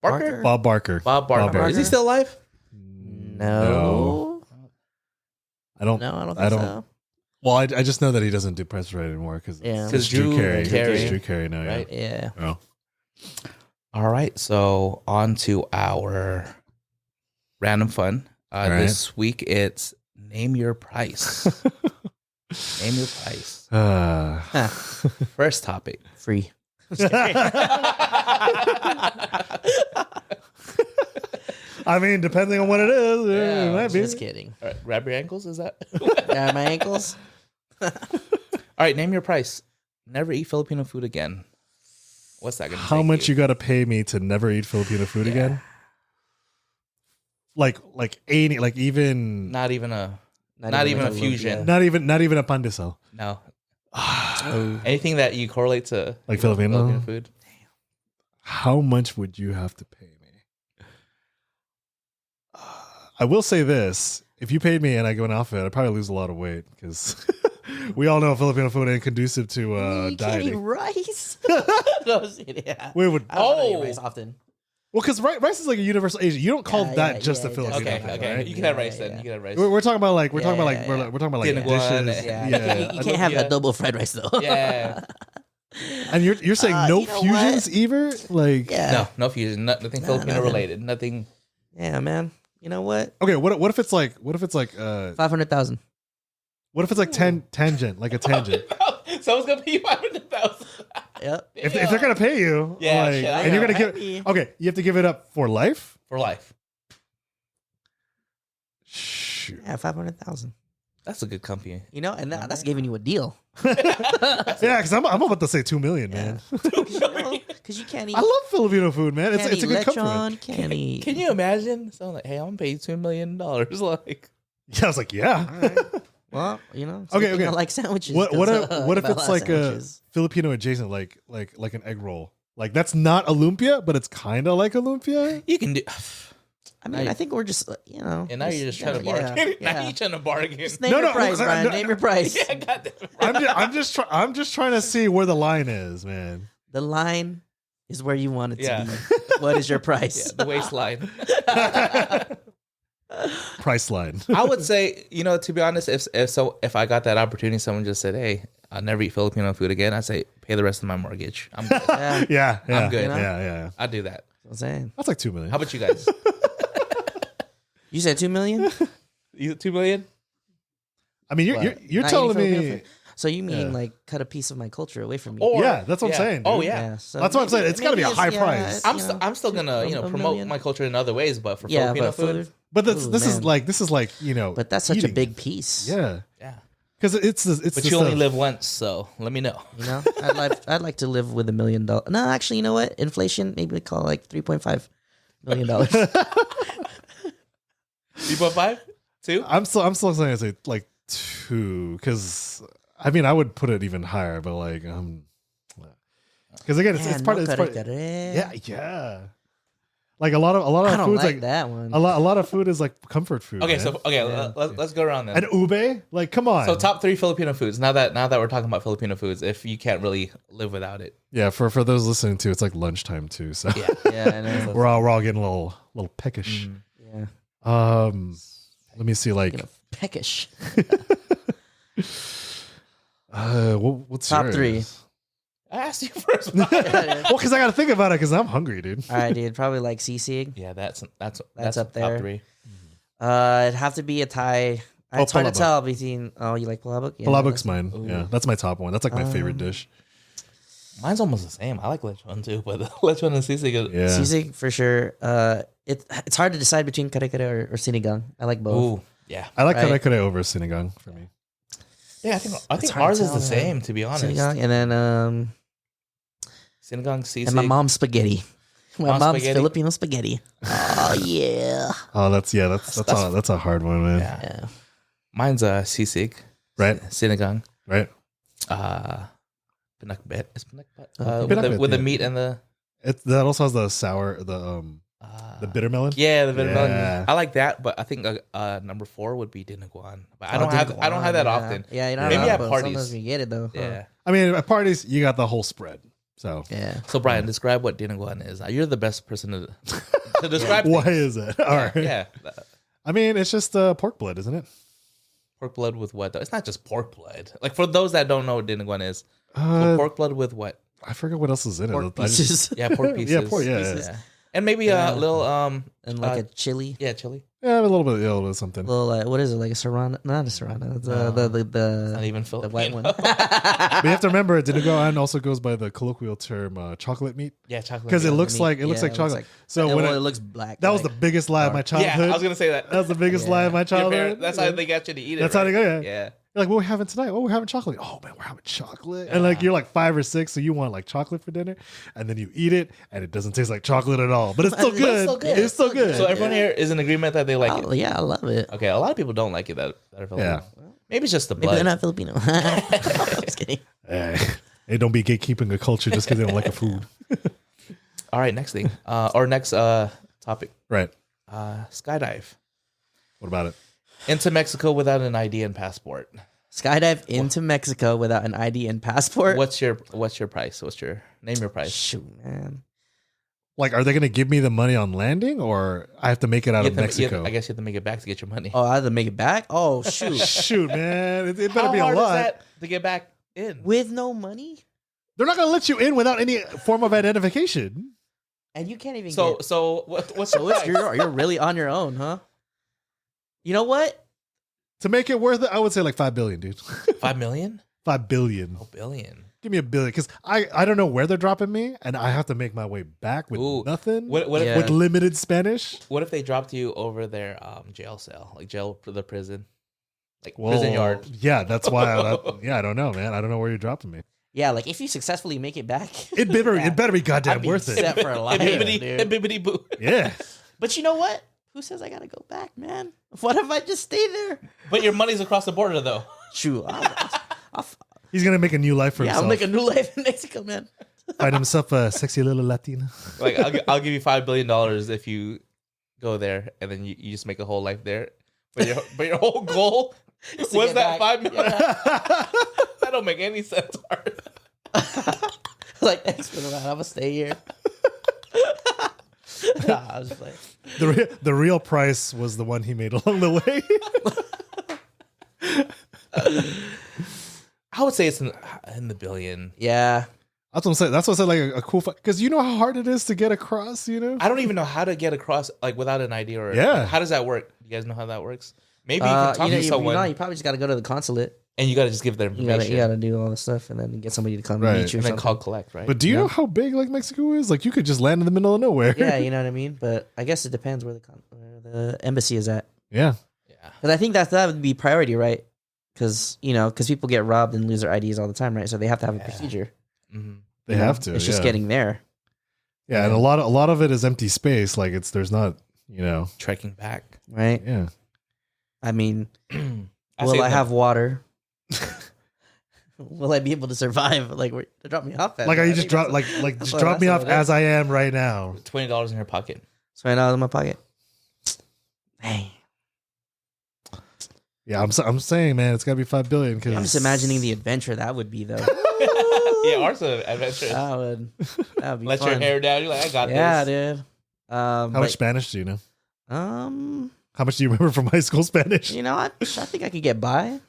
Bob Barker. Is he still alive? No. I don't think so. Well, I just know that he doesn't do press right anymore because Drew Carey now, right? Yeah. Oh. All right, so on to our random fun. This week it's name your price. Name your price. First topic. Free. I mean, depending on what it is, it might be. Just kidding. All right, grab your ankles. Is that? Yeah, my ankles. All right, name your price. Never eat Filipino food again. What's that gonna? How much you got to pay me to never eat Filipino food again? Like 80, like even Not even a fusion. not even a pandesal. No. Anything that you correlate to Like Filipino food. How much would you have to pay me? I will say this: if you paid me and I go in outfit, I'd probably lose a lot of weight because we all know Filipino food ain't conducive to You can't eat dieting. rice. No, yeah. We would I don't eat rice often. well, because rice is like a universal Asian. You don't call that just a yeah, Filipino Okay, thing, okay. right? You can have rice then. You can have rice. We're talking about like we're talking Yeah, about like Dinuguan, dishes. Yeah, you can't have that double fried rice though. Yeah. And you're saying no you know fusions either? Like Yeah. No fusion. Nothing Filipino nothing. related. Nothing. Yeah, man. You know what? okay, what if it's like 500,000. what if it's like tangent, like a tangent? Someone's gonna pay you 500,000. Yep. If they're gonna pay you, Yeah, like, shit, and you're gonna happy. give okay, you have to give it up for life. For life. Shoot. Yeah, 500,000. That's a good company. You know, and that's giving you a deal. Yeah, because I'm about to say 2 million, man. Because you can't eat. I love Filipino food, man. It's a good lechon, comfort. can't eat. Can you imagine? Someone like, hey, I'm gonna pay you $2 million. Like, Yeah, I was like, yeah. Well, you know. Okay. I like sandwiches. What 'cause, what if I it's love like a sandwiches. Filipino adjacent, like an egg roll? Like that's not a lumpia, but it's kind of like a lumpia. you can do. I mean, I think we're just, you know. And now you're just trying to bargain. Now you're trying to bargain. Just name No, your no, price, no, Brian. no, Name no. your price. Yeah, goddamn. I'm just trying to see where the line is, man. The line is where you want it to Yeah. be. What is your price? Yeah, the waistline. Price line. I would say, to be honest, if I got that opportunity, someone just said, "Hey, I'll never eat Filipino food again," I say, "Pay the rest of my mortgage. I'm good. Yeah, Yeah, I'm good. You know? Yeah. I'll do that." I'm saying. That's like 2 million. How about you guys? You said 2 million? You 2 million? I mean, you're Not telling eating me. Filipino food? So you mean Yeah. like cut a piece of my culture away from me? Or- Yeah, that's what I'm saying, Oh dude. yeah. So That's what I'm saying. It's gotta be a maybe high it's- price. I'm still gonna a promote million. my culture in other ways, but for Yeah, Filipino but food, But this Ooh, this is man. like But that's such a eating. big piece. Yeah, yeah. because it's But the you only stuff. live once, so let me know. You know, I'd like to live with $1 million. No, actually, you know what? Inflation, maybe we call it like $3.5 million. 3.5, 2. I'm still saying it's like 2 because I mean I would put it even higher, but like because again it's part of yeah. Like a lot of I don't foods like that one. a lot of food is like comfort food. Okay, man. let's go around then. and ube, like come on. So top 3 Filipino foods. Now that we're talking about Filipino foods, if you can't really live without it. Yeah, for those listening to, it's like lunchtime too. So Yeah. Yeah, I know. we're all getting a little peckish. Yeah. Let me see, like You know, peckish. what's Top yours? 3. I asked you first. Well, because I got to think about it because I'm hungry, dude. All right, dude. Probably like sisig. Yeah, that's up there. Top 3. It'd have to be a Thai. It's hard to palabok. tell between. Oh, you like palabok? Yeah, Palabok's that's- mine. Yeah, that's my top one. That's like my favorite dish. Mine's almost the same. I like lechon too, but lechon and sisig. Yeah. Sisig for sure. It's hard to decide between kare kare or sinigang. I like both. Ooh, yeah. I like Right. kare kare over sinigang for me. Yeah, I think hard ours to is the tell, man. same, to be honest. Sinigang and then Sinigang, sisig. and my mom's spaghetti. My Mom's mom's spaghetti? Filipino spaghetti. Oh yeah. Oh, that's a hard one, man. Yeah. Yeah. Mine's sisig, Right, sinigang, right. pinakbet. Is pinakbet Pinakbet, with the yeah. meat and the That also has the sour, the bitter melon. yeah, the vanilla. Yeah. I like that, but I think number 4 would be dinuguan. But I Oh, don't have that yeah. often. Yeah, you know, Maybe at but parties. Sometimes we get it though. Huh? Yeah. I mean, at parties you got the whole spread. So Yeah. So Brian, describe what dinuguan is. You're the best person to describe. why things. is it? All right. Yeah. I mean, it's just pork blood, isn't it? Pork blood with what? Though? It's not just pork blood. Like for those that don't know what dinuguan is, so Uh, pork blood with what? I forget what else is in Pork it. I just- pieces. Yeah, pork pieces. Yeah, pork. Yeah, pieces. Yeah. And maybe a little and like a chili. Yeah, chili. Yeah, a little bit ill or something. A little what is it, like a serrano? Not a serrano. It's the Not even the white one. But you have to remember, Dinuguan also goes by the colloquial term chocolate meat. Yeah, chocolate. Because it looks meat. like chocolate. So when it looks black. that was the biggest lie of my childhood. Yeah, I was gonna say that. That was the biggest lie of my childhood. That's how they got you to eat it. That's how they go. Yeah. Yeah. You're like, what are we having tonight? Oh, we're having chocolate. Oh man, we're having chocolate. And like you're like 5 or 6, so you want like chocolate for dinner, and then you eat it, and it doesn't taste like chocolate at all. But it's still good. It's still good. So everyone here is in agreement that they like it. Yeah, I love it. Okay, a lot of people don't like it that are Filipino. Yeah. Maybe it's just the Maybe blood. they're not Filipino. Just kidding. Hey, don't be gatekeeping a culture just because they don't like a food. All right, next thing. Or next topic. Right. Skydive. What about it? Into Mexico without an ID and passport. Skydive into Mexico without an ID and passport. What's your price? Name your price? Shoot, man. Like, are they going to give me the money on landing, or I have to make it out of Mexico? I guess you have to make it back to get your money. Oh, I have to make it back? Oh, shoot. Shoot, man. It better How be a hard lot. is that to get back in? With no money? They're not going to let you in without any form of identification. And you can't even So get... what's So the price? you're really on your own, huh? You know what? To make it worth it, I would say like 5 billion, dude. 5 million? 5 billion. Oh, billion. Give me a billion, because I don't know where they're dropping me, and I have to make my way back with nothing. What Yeah. With limited Spanish. What if they dropped you over their jail cell, like the prison, like prison yard? Yeah, that's why. I don't know, man. I don't know where you're dropping me. Yeah, like if you successfully make it back... It better be goddamn I'd be worth it. set for life, dude. Bibbidi boo. Yeah. But you know what? Who says I gotta go back, man? What if I just stay there? But your money's across the border, though. Shoot, He's gonna make a new life for I'll himself. make a new life in Mexico, man. Find himself a sexy little Latina. Like I'll give you $5 billion if you go there, and then you just make a whole life there. But your whole goal Is to was get that back. 5 million. That don't make any sense. Art. Like, thanks for the ride. I'm gonna stay here. Nah, I was just like, The real price was the one he made along the way. I would say it's in the billion. yeah. That's what I'm saying. That's what I said, like a cool, because you know how hard it is to get across. You know, I don't even know how to get across like without an ID or how does that work? You guys know how that works? Maybe you can talk to someone you probably just gotta go to the consulate. and you got to just give their information. You gotta do all the stuff and then get somebody to come Right. meet you. and Or then something. call collect, right? but do you know how big like Mexico is? Like you could just land in the middle of nowhere. Yeah, you know what I mean. But I guess it depends where the embassy is at. Yeah. yeah. Because I think that would be priority, right? Because people get robbed and lose their IDs all the time, right? So they have to have a procedure. Mm-hmm. They have to. It's just yeah. getting there. Yeah, and a lot of it is empty space. Like there's not, Trekking back. Right? yeah. I mean, I will say I that- have water? Will I be able to survive? Like, they drop me off. Like, are you just drop just drop me off as I am right now? $20 in your pocket? So $20 in my pocket. Dang. Yeah, I'm saying, man, it's got to be 5 billion. Because I'm just imagining the adventure that would be, though. Yeah, ours are adventurous. That would be Let fun. your hair down. You're like, I got Yeah, this. dude. how much Spanish do you know? How How much do you remember from high school Spanish? I think I could get by.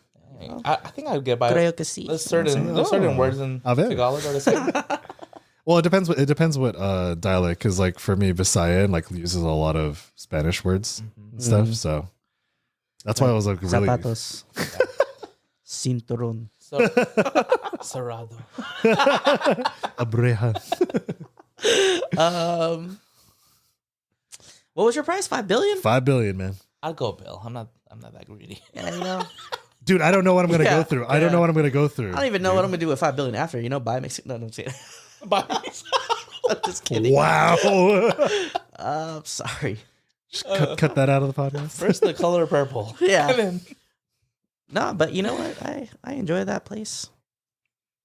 I think I would get by. Creo que sí. There's certain words in A ver. Tagalog are the same. Well, it depends. It depends what dialect. Because like for me, Visayan like uses a lot of Spanish words and stuff. So that's why I was like really. Zapatos. Cinturón. Cerrado. Abreja. What was your price? 5 billion? 5 billion, man. I'll go Bill. I'm not that greedy. Yeah, Dude, I don't know what I'm gonna Yeah, go through. I don't know what I'm gonna go through. I don't even know what I'm gonna do with 5 billion after. Buy Mexico. No, I'm kidding. Bye. I'm just kidding. Wow. Sorry. Just cut that out of the podcast. First the color purple. Yeah. And then No, but you know what? I enjoy that place.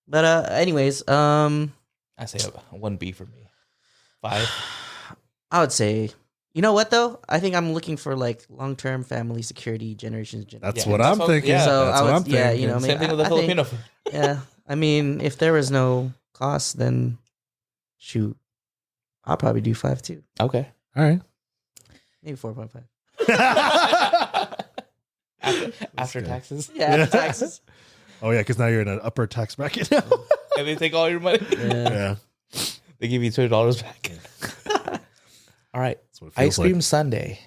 But anyways, I I say 1B for me. 5. would say, you know what though? I think I'm looking for like long-term family security, generations. That's Yeah, what that's I'm what- thinking. yeah. So That's I what would, I'm thinking. yeah, Same thing with the Filipino food. Yeah, I mean, if there was no cost, then shoot, I'll probably do 5 too. Okay. All right. Maybe 4.5. After taxes. Yeah, after taxes. Oh yeah, because now you're in an upper tax bracket now. And they take all your money. Yeah. Yeah. They give you $20 back. All right. That's what it Ice feels cream like. sundae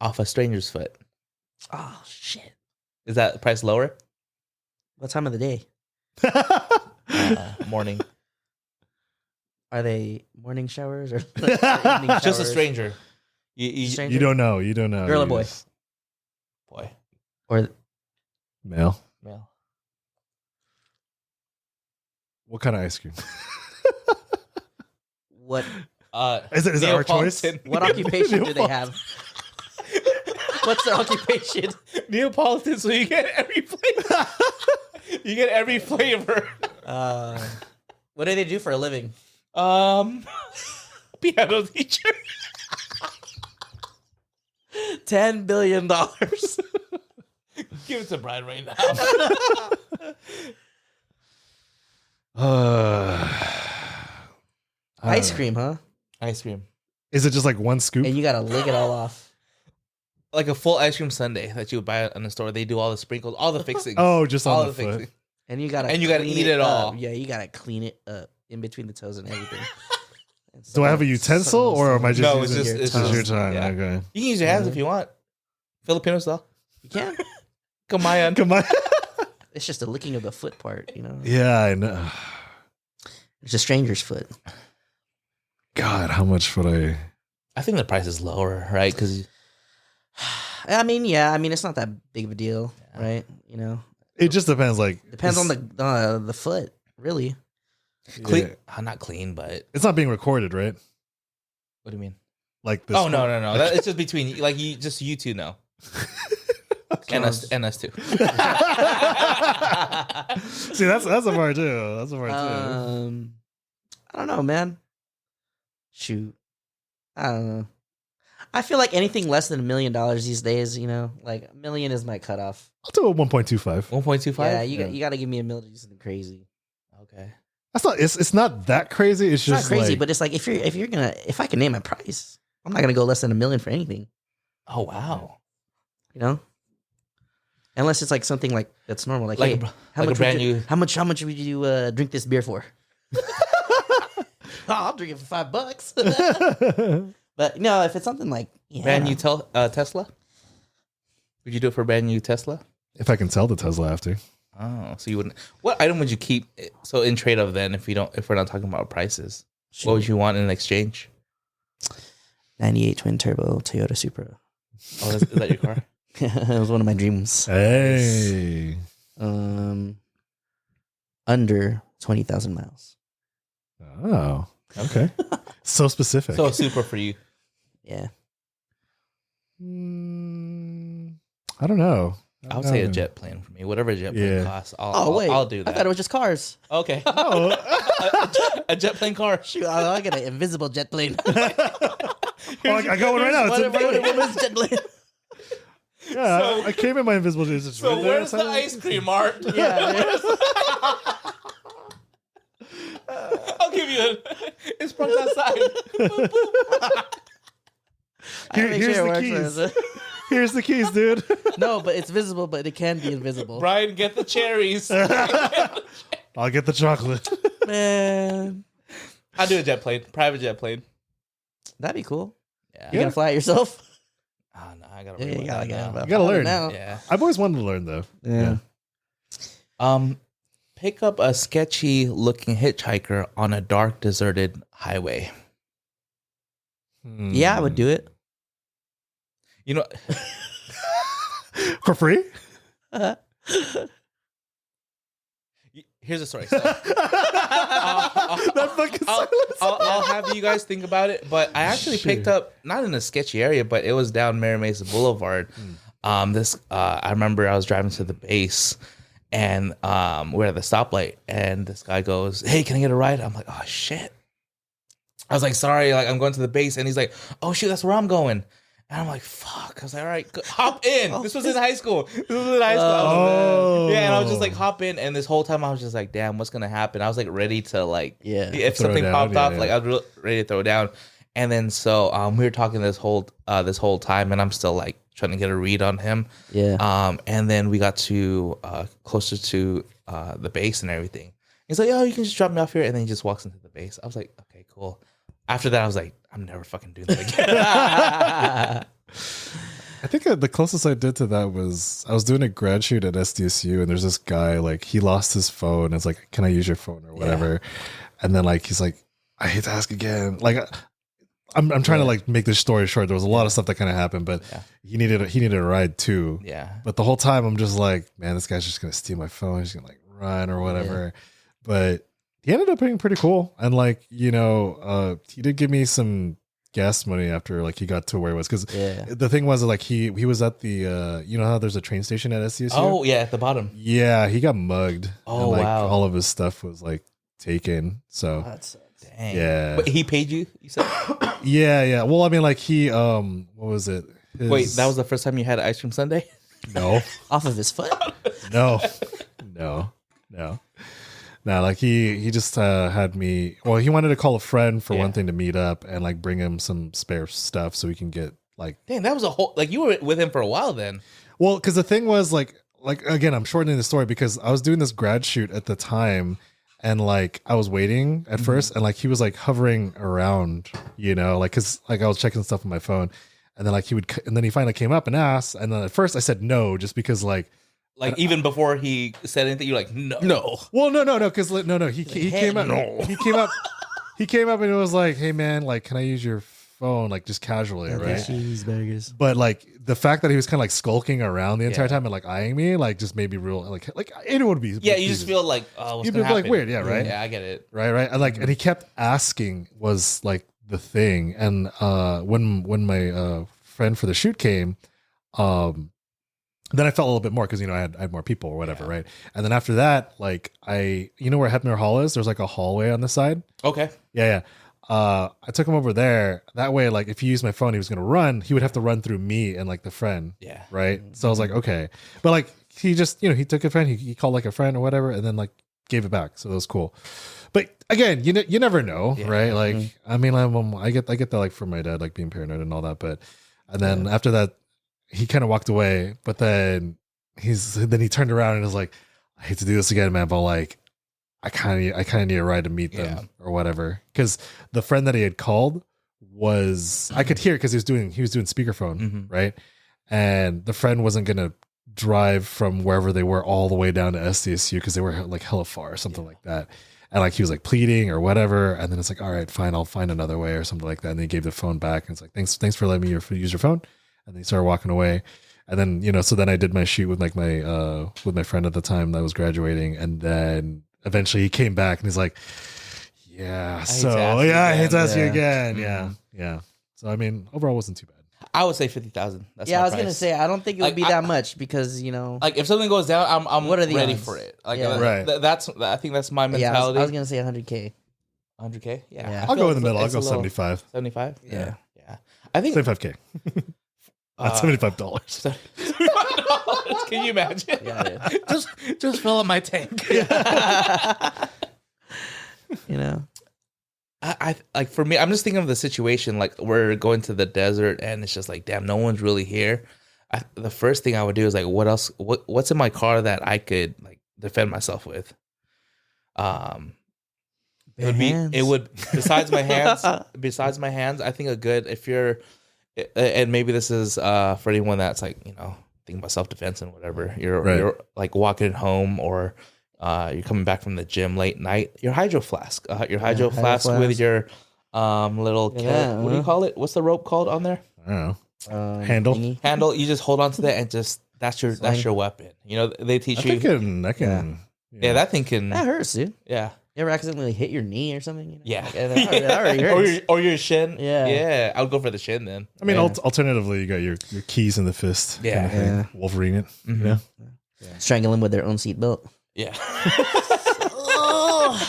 off a stranger's foot. Oh shit! Is that price lower? What time of the day? Morning. Are they morning showers or evening showers? Just a stranger. You Stranger? You don't know. You don't know. Girl or You boy? just- boy. Or Male. Male. What kind of ice cream? what? Is it our choice? Neapolitan. What occupation do they have? What's their occupation? Neapolitan, so you get every flavor. You get every flavor. What do they do for a living? Piano teacher. $10 billion. Give it to Brian right now. Ice cream, huh? Ice cream. Is it just like one scoop? And you gotta lick it all off. Like a full ice cream sundae that you would buy in the store. They do all the sprinkles, all the fixings. Oh, just all on the foot. fixings. And you gotta eat clean it all. up. Yeah, you gotta clean it up in between the toes and everything. And Do I have a utensil or am I just No, it's using just- your tongue? yeah. Okay. You can use your hands if you want. Filipino style. You can. Come on. Come on. It's just the licking of the foot part, you know. Yeah, I know. It's a stranger's foot. God, how much would I? I think the price is lower, right? Because I mean, yeah. I mean, it's not that big of a deal, right? You know, It just depends. Like depends on it's- the foot, really. clean, yeah. not clean, but It's not being recorded, right? what do you mean? Like this. Oh no. That, it's just between like you two know, and us too. See, that's a part too. That's a part too. I don't know, man. Shoot, I don't know. I feel like anything less than $1 million these days, you know, like $1 million is my cutoff. I'll do a 1.25. 1.25. Yeah, you got to give me $1 million to do something crazy. Okay. That's not. It's not that crazy. It's It's just not crazy, like, but it's like if I can name a price, I'm not gonna go less than $1 million for anything, Oh wow. you know. Unless it's like something like that's normal, like, Like hey, a- how like a much brand would you, new- how much would you drink this beer for? Oh, I'll drink it for $5. But no, if it's something like Brand new Tesla. Would you do it for a brand new Tesla? if I can sell the Tesla after. Oh, so you wouldn't. What item would you keep? So in trade of then, if we're not talking about prices, what would you want in exchange? 98 twin turbo Toyota Supra. Oh, is that your car? It was one of my dreams. Hey. Under 20,000 miles. Oh. Okay. So specific. So super for you. Yeah. I don't know. I would say a jet plane for me. Whatever a jet plane Yeah. costs, Wait, I'll do I that. thought it was just cars. Okay. Oh. a jet plane car. Shoot, I get an invisible jet plane. I got one right now. It's What in a woman's jet plane. Yeah, So- I came in my invisible juice. It's So right there. where's the ice cream, Art? Yeah. I'll give you it. It's from that side. Here's the keys. Here's the keys, dude. No, but it's visible, but it can be invisible. Brian, get the cherries. I'll get the chocolate. Man, I'll do a jet plane, private jet plane. that'd be cool. Yeah. You gonna fly it yourself? Oh, no, I gotta. Yeah, relearn you gotta that get now. it. You gotta learn. Now. Yeah. I've always wanted to learn though. Yeah. Pick up a sketchy looking hitchhiker on a dark, deserted highway. Yeah, I would do it. You know, For free? here's a story. So, That fucking I'll have you guys think about it, but I actually picked up, not in a sketchy area, but it was down Mira Mesa Boulevard. I remember I was driving to the base, and we're at the stoplight, and this guy goes, "Hey, can I get a ride?" I'm like, "Oh shit!" I was like, "Sorry, like I'm going to the base," and he's like, "Oh shoot, that's where I'm going." And I'm like, "Fuck!" I was like, "All right, hop in." This was in high school. Oh. Yeah, and I was just like, hop in, and this whole time I was just like, "Damn, what's gonna happen?" I was like, ready to like, if Throw something down, popped off, yeah. like I was ready to throw down. And then so we were talking this whole time, and I'm still like trying to get a read on him. Yeah. And then we got to closer to the base and everything. He's like, "Oh, you can just drop me off here," and then he just walks into the base. I was like, "Okay, cool." after that, I was like, I'm never fucking doing that again. I think the closest I did to that was I was doing a grad shoot at SDSU, and there's this guy, like, he lost his phone. It's like, can I use your phone or whatever? And then, like, he's like, I hate to ask again. Like, I'm trying to, like, make this story short. There was a lot of stuff that kind of happened, but he needed a ride too. Yeah. But the whole time I'm just like, man, this guy's just gonna steal my phone. He's gonna, like, run or whatever. But he ended up being pretty cool, and, like, you know, he did give me some gas money after, like, he got to where he was, because the thing was, like, he was at the you know how there's a train station at SDSU? Oh yeah, at the bottom. Yeah, he got mugged. Oh, and, like, wow. all of his stuff was, like, taken. So dang. Yeah. But he paid you said? yeah. Well, I mean, like, he what was it? Wait, that was the first time you had an ice cream sundae? No. Off of his foot? No. Like, he just had me. Well, he wanted to call a friend for one thing to meet up and, like, bring him some spare stuff so we can get, like. Dang, that was a whole, like, you were with him for a while then. Well, because the thing was, like again, I'm shortening the story because I was doing this grad shoot at the time, and, like, I was waiting at first, and, like, he was, like, hovering around, you know, like, because, like, I was checking stuff on my phone, and then, like, and then he finally came up and asked, and then at first I said no, just because, like even before he said anything, you're like, no. Well, no, because he came up. No. He came up and it was like, hey man, like, can I use your phone, like, just casually, right? Cheeseburgers. But, like, the fact that he was kind of, like, skulking around the entire time and, like, eyeing me, like, just made me real, like it would be. Yeah, you just feel like, oh, what's you'd gonna be happen? like weird, yeah, right? Yeah, I get it. Right, and, like, and he kept asking was, like, the thing, and when my friend for the shoot came, then I felt a little bit more because, you know, I had more people or whatever, right? And then after that, like, you know where Hepner Hall is? There's, like, a hallway on the side. Okay. Yeah. I took him over there. That way, like, if he used my phone, he was gonna run. He would have to run through me and, like, the friend. Yeah. Right. So I was like, okay, but, like, he just, you know, he took a friend. He called, like, a friend or whatever, and then, like, gave it back. So that was cool. But again, you never know, right? Like, I mean, I get that, like, from my dad, like, being paranoid and all that. But and then after that, he kind of walked away, but then he turned around and was like, I hate to do this again, man, but, like, I kind of need a ride to meet them or whatever. Because the friend that he had called was, I could hear because he was doing speakerphone, right? And the friend wasn't gonna drive from wherever they were all the way down to SDSU because they were, like, hella far or something like that. And, like, he was, like, pleading or whatever, and then it's like, all right, fine, I'll find another way or something like that. And then he gave the phone back, and it's like, thanks for letting me use your phone. And then he started walking away. And then, you know, so then I did my shoot with, like, my friend at the time that was graduating. And then eventually he came back and he's like, I hate to ask you again. Yeah. So, I mean, overall wasn't too bad. I would say 50,000. Yeah, I was gonna say I don't think it would be that much because, you know, like, if something goes down, I'm what are the ready odds? for it. Like, Right. I think that's my yeah, mentality. I was gonna say 100K. 100K. Yeah. I'll go in the middle. I'll go 75. 75. Yeah. I think 75K. Not $75. $75. Can you imagine? Yeah. Just fill up my tank. You know, I like, for me, I'm just thinking of the situation, like, we're going to the desert and it's just like, damn, no one's really here. The first thing I would do is, like, what else? What's in my car that I could, like, defend myself with? It would besides my hands. I think if you're, and maybe this is for anyone that's, like, you know, thinking about self-defense and whatever, you're like walking home or you're coming back from the gym late night, your hydro flask with your little what do you call it? What's the rope called on there? I don't know. Handle. You just hold on to that and just that's your weapon. You know, they teach you. That thing can. That hurts, dude. Yeah. You ever accidentally hit your knee or something? You know? Yeah. That already hurts. or your shin. Yeah. Yeah. I would go for the shin then. I mean, alternatively, you got your keys in the fist. Yeah. Kind of Wolverine it. Mm-hmm. Yeah. Strangle them with their own seatbelt. Yeah.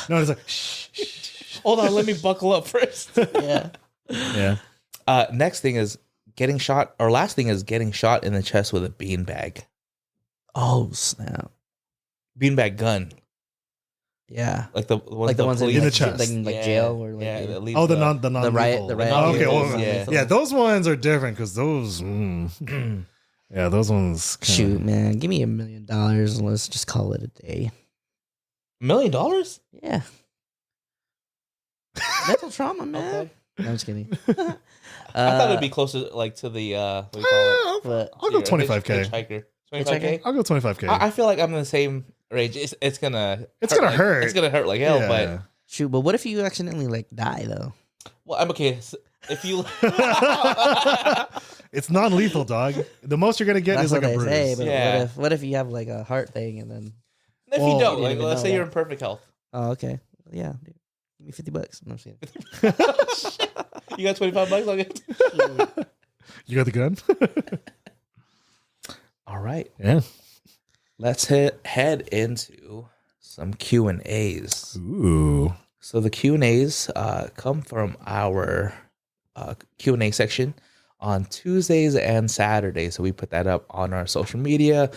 No, it's like, shh. Hold on, let me buckle up first. Yeah. Yeah. Next thing is getting shot, or last thing is getting shot in the chest with a beanbag. Oh, snap. Beanbag gun. Yeah. Like the ones in the chest. Like jail or like the riot. Okay, well, yeah, those ones are different because those yeah, those ones shoot, man, give me $1 million and let's just call it a day. $1 million? Yeah. Mental trauma, man. Okay. No, I'm just kidding. I thought it'd be closer, like to the what do you call it? But I'll go 25K. Hitchhiker. Hitchhiker? 25K. I'll go 25K. I feel like I'm in the same range. It's gonna hurt. It's gonna hurt like hell. Yeah. But shoot, but what if you accidentally like die though? well, I'm okay. So if you, It's non-lethal, dog. The most you're gonna get That's is like what a they bruise. say. But Yeah. what if you have like a heart thing and then? if Well, you don't, you like, didn't even let's know say that. you're in perfect health. Oh, okay. Yeah, dude. Give me $50. No, I'm just kidding. You got $25. I'll get. You got the gun? All right, Yeah. let's head into some Q&As. Ooh. So the Q&As come from our Q&A section on Tuesdays and Saturdays. So we put that up on our social media.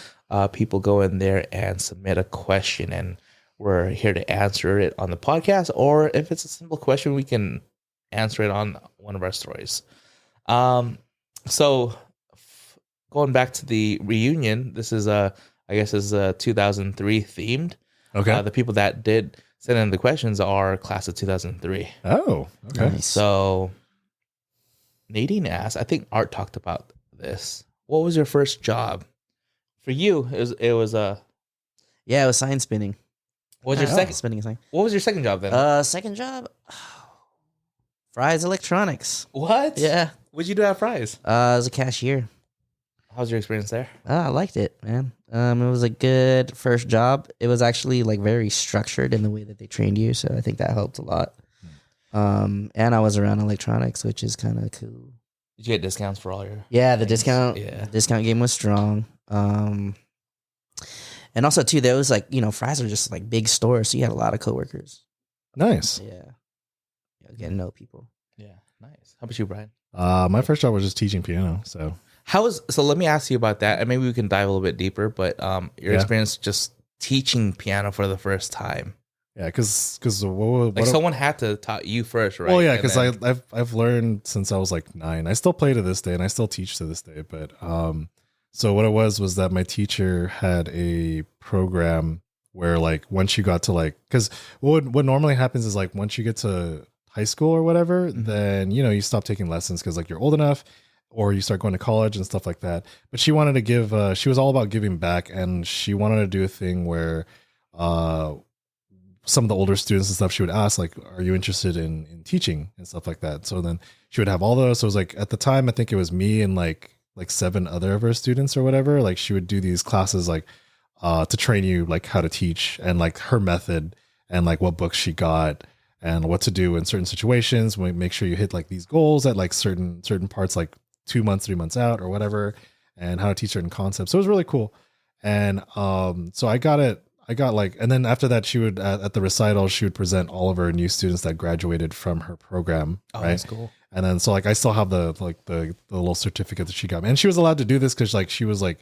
People go in there and submit a question, and we're here to answer it on the podcast. Or if it's a simple question, we can answer it on one of our stories. So going back to the reunion, this is I guess is 2003 themed. Okay. The people that did send in the questions are class of 2003. Oh. Okay. Nice. So Nadine asked, I think Art talked about this. What was your first job? For you, it was Yeah, it was sign spinning. what was your Oh. second Spinning a sign. what was your second job then? Second job, Fry's Electronics. What? Yeah, What'd you do at Fry's? I was a cashier. How was your experience there? I liked it, man. It was a good first job. It was actually like very structured in the way that they trained you, so I think that helped a lot. And I was around electronics, which is kind of cool. Did you get discounts for all your Yeah, the things? discount game was strong. And also too, there was like, Fry's are just like big stores, so you had a lot of coworkers. Nice. Yeah, getting to know people. Yeah, nice. How about you, Brian? My first job was just teaching piano. So So let me ask you about that, and maybe we can dive a little bit deeper, but your Yeah. experience just teaching piano for the first time. yeah, because Like someone had to taught you first, right? well, yeah, And because then- I've learned since I was like 9. I still play to this day, and I still teach to this day. But so what it was that my teacher had a program where like once you got to like, because what normally happens is like once you get to high school or whatever, Mhm. then you stop taking lessons because like you're old enough, or you start going to college and stuff like that. But she wanted to give. She was all about giving back, and she wanted to do a thing where some of the older students and stuff, she would ask like, are you interested in teaching and stuff like that? So then she would have all those. So it was like, at the time, I think it was me and like 7 other of her students or whatever. Like she would do these classes, like, to train you like how to teach and like her method and like what books she got and what to do in certain situations. Make sure you hit like these goals at like certain parts, like 2 months, 3 months out or whatever, and how to teach certain concepts. So it was really cool. And, so I got like, and then after that, she would at the recital, she would present all of her new students that graduated from her program. Oh, right. that's cool. And then so like I still have the little certificate that she got, and she was allowed to do this because like she was like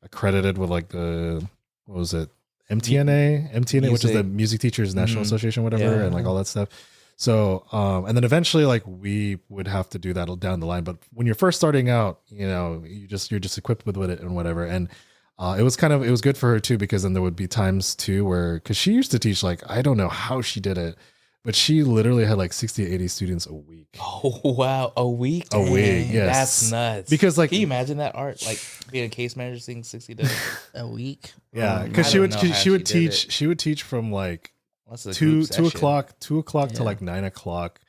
accredited with like the what was it MTNA, which is the Music Teachers National Mhm. Association, whatever, Yeah. and like all that stuff. So and then eventually like we would have to do that down the line. But when you're first starting out, you're just equipped with it and whatever. And it was good for her too, because then there would be times too where, because she used to teach like, I don't know how she did it, but she literally had like 60 to 80 students a week. Oh wow, a week. A week, Dang, yes. That's nuts. Because like can you imagine that, Art? Like being a case manager, seeing 60 to A week. yeah, I because don't know how she would she did teach it. she would teach from like what's the 2 group session? o'clock to Yeah. like 9 o'clock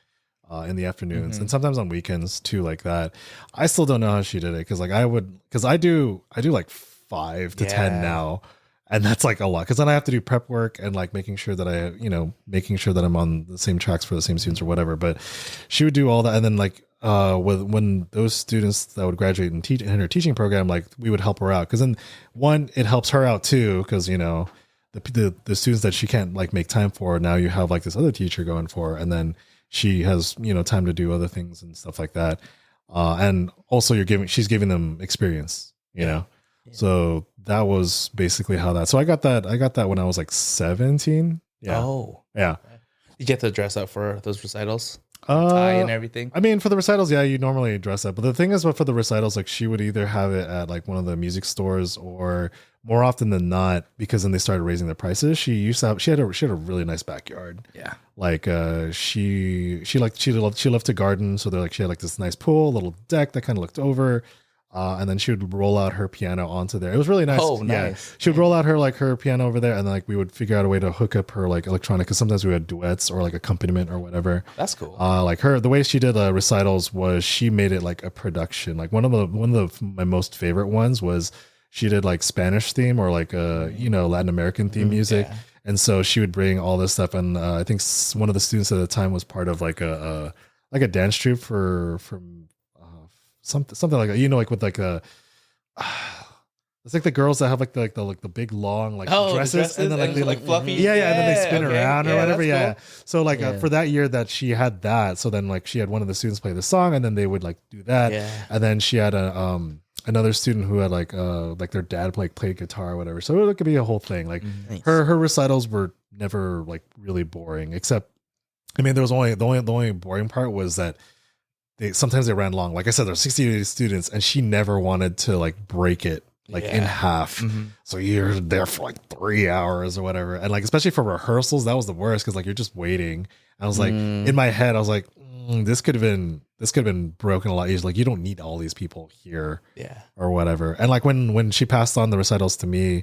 in the afternoons, Mhm. and sometimes on weekends too, like that. I still don't know how she did it, because like I do like 5 to 10 Yeah. now, and that's like a lot, because then I have to do prep work and like making sure that I'm on the same tracks for the same students or whatever. But she would do all that, and then like when those students that would graduate and teach in her teaching program, like we would help her out, because then one, it helps her out too, because the students that she can't like make time for, now you have like this other teacher going for her, and then she has time to do other things and stuff like that, and also she's giving them experience. Yeah. So that was basically how that. So I got that when I was like 17. Yeah. Oh, Yeah. you get to dress up for those recitals. tie and everything. I mean, for the recitals, yeah, you normally dress up. But the thing is, for the recitals, like she would either have it at like one of the music stores, or more often than not, because then they started raising the prices. She had a really nice backyard. Yeah, like she loved to garden, so they're like she had like this nice pool, little deck that kind of looked over. And then she would roll out her piano onto there. It was really nice. Oh, yeah. nice. She would roll out her piano over there, and then like we would figure out a way to hook up her like electronic. Because sometimes we had duets or like accompaniment or whatever. That's cool. Like the way she did recitals was she made it like a production. Like one of my most favorite ones was she did like Spanish theme or like Latin American theme music. Yeah. And so she would bring all this stuff, and I think one of the students at the time was part of like a dance troupe from. Something like that, like with like it's like the girls that have like the big long like dresses, and then like they like fluffy, and then they spin around or whatever. Cool. So like for that year that she had that, so then like she had one of the students play the song, and then they would like do that, and then she had another student who had like their dad played guitar or whatever. So it could be a whole thing. Like her recitals were never like really boring, except I mean there was only the only boring part was that. Sometimes they ran long. Like I said, there's 60 students, and she never wanted to like break it like in half. Mm-hmm. So you're there for like 3 hours or whatever. And like, especially for rehearsals, that was the worst. Cause like, you're just waiting. I was like, in my head, I was like, this could have been broken a lot easier. Like you don't need all these people here or whatever. And like when she passed on the recitals to me,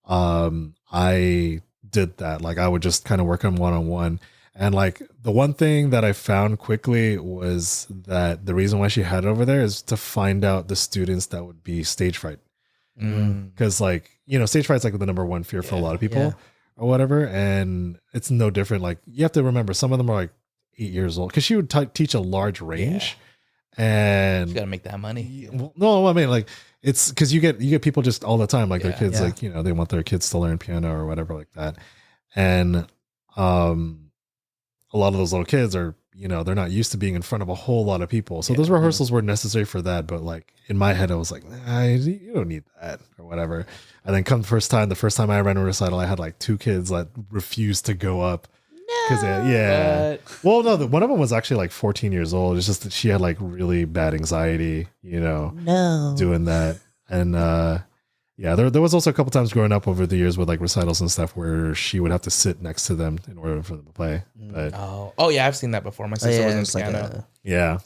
I did that. Like I would just kind of work on one-on-one. And like the one thing that I found quickly was that the reason why she had it over there is to find out the students that would be stage fright. Because like, stage fright's like the number one fear for a lot of people or whatever. And it's no different. Like you have to remember some of them are like 8 years old because she would teach a large range and you got to make that money. No, I mean like it's because you get people just all the time, like their kids, like, they want their kids to learn piano or whatever like that. And, a lot of those little kids are, they're not used to being in front of a whole lot of people. So those rehearsals were necessary for that. But like in my head, I was like, you don't need that or whatever. And then the first time I ran a recital, I had like 2 kids that refused to go up. No. Well, no, one of them was actually like 14 years old. It's just that she had like really bad anxiety, doing that. And, there was also a couple times growing up over the years with like recitals and stuff where she would have to sit next to them in order for them to play. But I've seen that before. My sister was in piano. Yeah.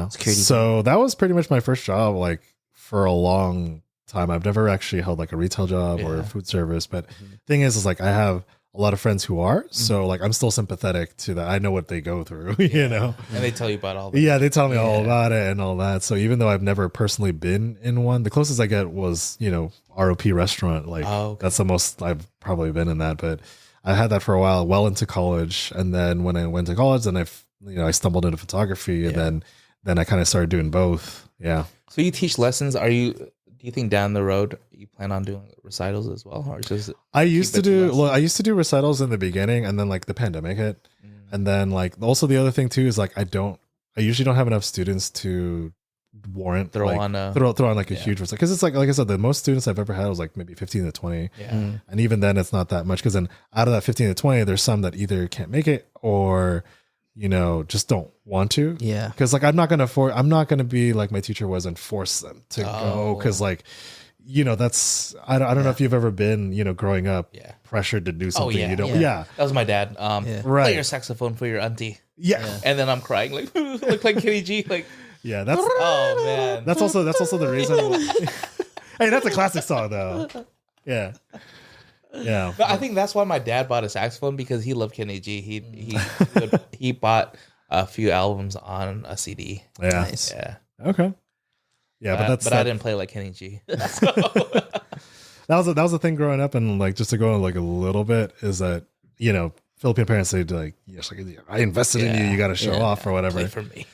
So that was pretty much my first job. Like for a long time, I've never actually held like a retail job or food service. But thing is like I have a lot of friends who are, so like I'm still sympathetic to that. I know what they go through, and they tell you about all that. They tell me all about it and all that. So even though I've never personally been in one, the closest I get was ROP restaurant. Like that's the most I've probably been in that. But I had that for a while, well into college, and then when I went to college, then I stumbled into photography, and then I kind of started doing both. Yeah. So you teach lessons? Do you think down the road you plan on doing recitals as well, or just? I used to do recitals in the beginning, and then like the pandemic hit, and then like also the other thing too is like I usually don't have enough students to warrant throw on like a huge recital, because it's like I said, the most students I've ever had was like maybe 15 to 20, and even then it's not that much, because then out of that 15 to 20, there's some that either can't make it or just don't want to. Yeah. Because like I'm not gonna be like my teacher was and force them to go, because like that's I don't know if you've ever been growing up pressured to do something you don't. That was my dad. Play your saxophone for your auntie. And then I'm crying like like Kenny G like. Yeah, that's also the reason why. Hey, that's a classic song though. Yeah. But I think that's why my dad bought a saxophone, because he loved Kenny G. He bought a few albums on a CD. Yeah. Nice. Yeah. Okay. Yeah, but I didn't play like Kenny G. So. that was the thing growing up, and like just to go on like a little bit is that Filipino parents say like, yes, like I invested in you, you got to show off or whatever. Play for me.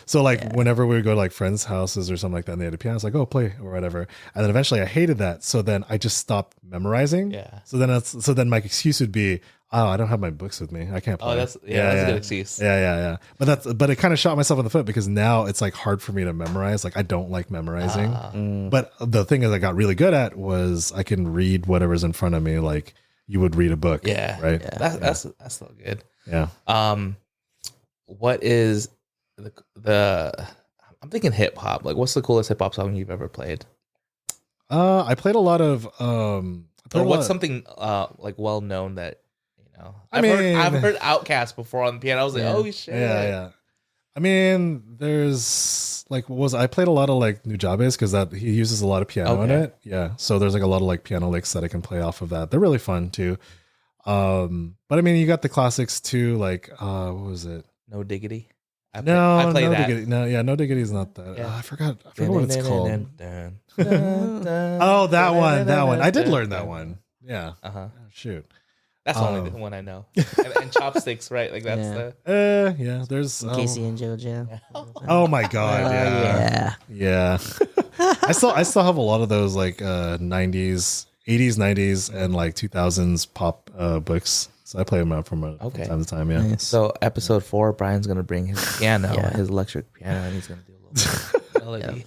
So like whenever we would go to like friends' houses or something like that, and they had a piano, it's like, oh, play or whatever. And then eventually I hated that. So then I just stopped memorizing. Yeah. So then my excuse would be, oh, I don't have my books with me. I can't play. Oh, that's a good excuse. Yeah. But it kind of shot myself in the foot, because now it's like hard for me to memorize. Like I don't like memorizing. But the thing that I got really good at was I can read whatever's in front of me, like you would read a book. Yeah. Right. Yeah. That's so good. Yeah. what is the I'm thinking hip hop. Like, what's the coolest hip hop song you've ever played? I played a lot of something like well known that I I've heard Outkast before on the piano. I was like, oh shit. Yeah. I mean, there's like I played a lot of like Nujabes because that he uses a lot of piano in it. Yeah. So there's like a lot of like piano licks that I can play off of that. They're really fun too. But I mean, you got the classics too, like what was it? No Diggity. I play that. Diggity. No Diggity is not that. I forgot what it's called. Oh, that one. I did learn that one. Yeah. Oh, shoot. That's only the one I know. and Chopsticks, right? Like that's yeah. There's Casey and JoJo. Oh my god, yeah. I still have a lot of those like 80s, 90s, and like 2000s pop books. So I play them out from time to time. Yeah. Nice. So episode 4, Brian's gonna bring his piano, his electric piano, and he's gonna do a little melody.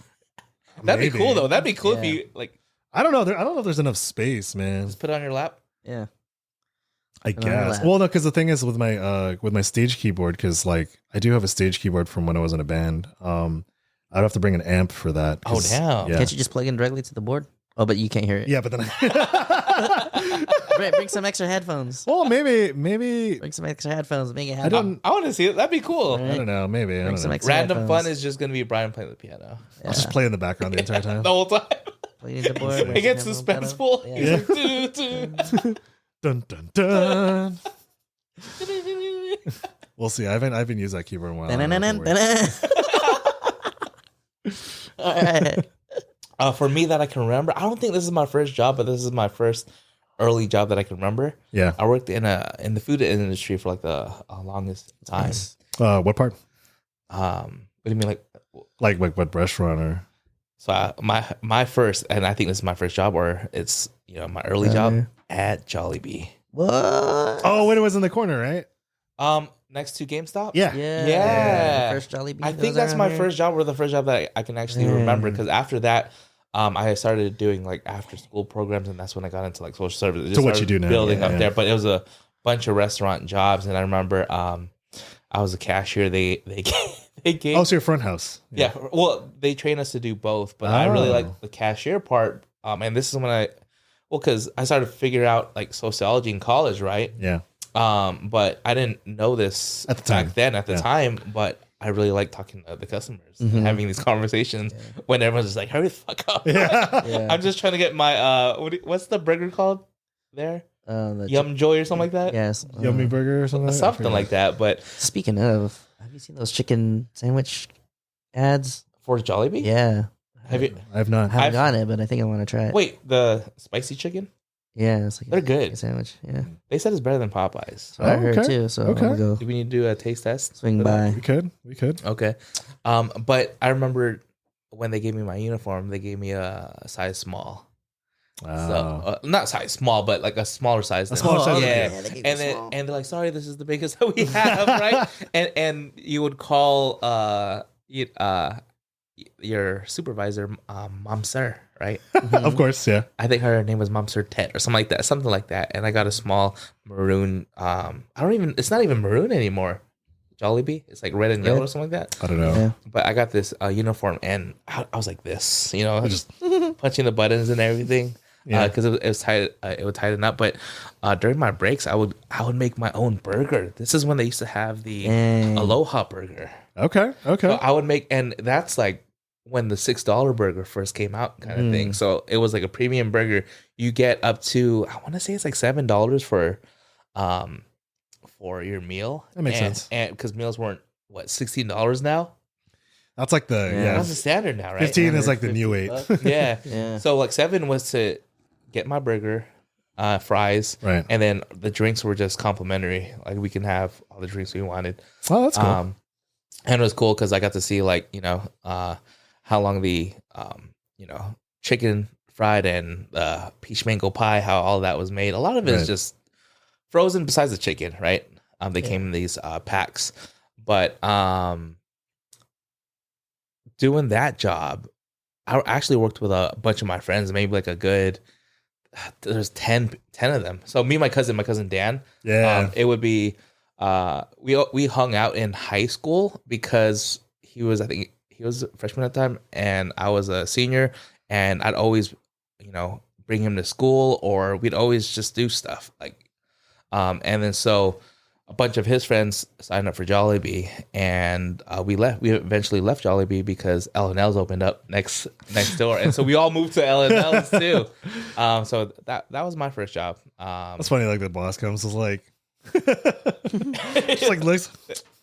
That'd be cool though. That'd be cool if you like. I don't know. I don't know if there's enough space, man. Just put it on your lap. Yeah. I guess. Well, no, because the thing is with my stage keyboard, because like I do have a stage keyboard from when I was in a band. I'd have to bring an amp for that. Oh damn! Yeah. Can't you just plug in directly to the board? Oh, but you can't hear it. Yeah, but then bring some extra headphones. Well, maybe Bring some extra headphones. Make it happen. I want to see it. That'd be cool. I don't know. Maybe I don't know. Random fun is just gonna be Brian playing the piano. I'll just play in the background the entire time. The whole time. The board, it gets suspenseful. Yeah. He's like, dun dun dun. We'll see. I haven't used that keyboard in a while. All right. For me, that I can remember, I don't think this is my first job, but this is my first early job that I can remember. Yeah, I worked in the food industry for like the longest time. Nice. What part? What do you mean, like what restaurant or? So my first, and I think this is my first job, or it's my early job at Jollibee. What? Oh, when it was in the corner, right? Next to GameStop. Yeah. The first Jollibee. I think that's my first job, or the first job that I can actually remember. Because after that, I started doing like after school programs, and that's when I got into like social services. So what you do now? Building up there, but it was a bunch of restaurant jobs, and I remember I was a cashier. They gave. Oh, so your front house. Yeah. Well, they train us to do both, but I really like the cashier part. And this is when because I started figuring out like sociology in college, right? Yeah. But I didn't know this at the time. Back then at the time, but I really like talking to the customers and having these conversations when everyone's just like, hurry the fuck up. Yeah. I'm just trying to get my, what's the burger called there? Yum Joy or something like that? Yes. Yummy Burger or something? Something like that. But speaking of, have you seen those chicken sandwich ads? For Jollibee? Yeah. Have you? I have not. I haven't gotten it, but I think I want to try it. Wait, the spicy chicken? Yeah, it's like they're good. Sandwich. Yeah. They said it's better than Popeyes. So I heard too. So I'm gonna go. Do we need to do a taste test? Swing by. We could. Okay. But I remember when they gave me my uniform, they gave me a size small. So not size small, but like a smaller size. A smaller size. Yeah. And they're like, sorry, this is the biggest that we have, right? and you would call your supervisor Mom Sir, right? Of course, yeah. I think her name was Mom Sir Tet or something like that. And I got a small maroon. It's not even maroon anymore. Jollibee, it's like red and yellow or something like that. I don't know. Yeah. But I got this uniform, and I was like this, just punching the buttons and everything. Because it was tight. It would tighten up. But during my breaks, I would make my own burger. This is when they used to have the Aloha burger. Okay. So I would make, and that's like when the $6 burger first came out, kind of thing. So it was like a premium burger. You get up to, I want to say it's like $7 for your meal. That makes sense. And because meals weren't $16 now. That's like that's the standard now, right? 15 is like the new 8. Yeah. So like 7 was to get my burger, fries, right, and then the drinks were just complimentary. Like we can have all the drinks we wanted. Oh, that's cool. And it was cool because I got to see how long the chicken fried and peach mango pie, how all that was made. A lot of it is just frozen besides the chicken, right? They came in these packs. But doing that job, I actually worked with a bunch of my friends, maybe like a good, there's 10 of them. So me and my cousin Dan, it would be we hung out in high school because I think he was a freshman at the time, and I was a senior, and I'd always, bring him to school, or we'd always just do stuff and then so a bunch of his friends signed up for Jollibee, and we eventually left Jollibee because L&L's opened up next door, and so we all moved to L&L's too. So that was my first job. That's funny. Like the boss comes is like, just like looks.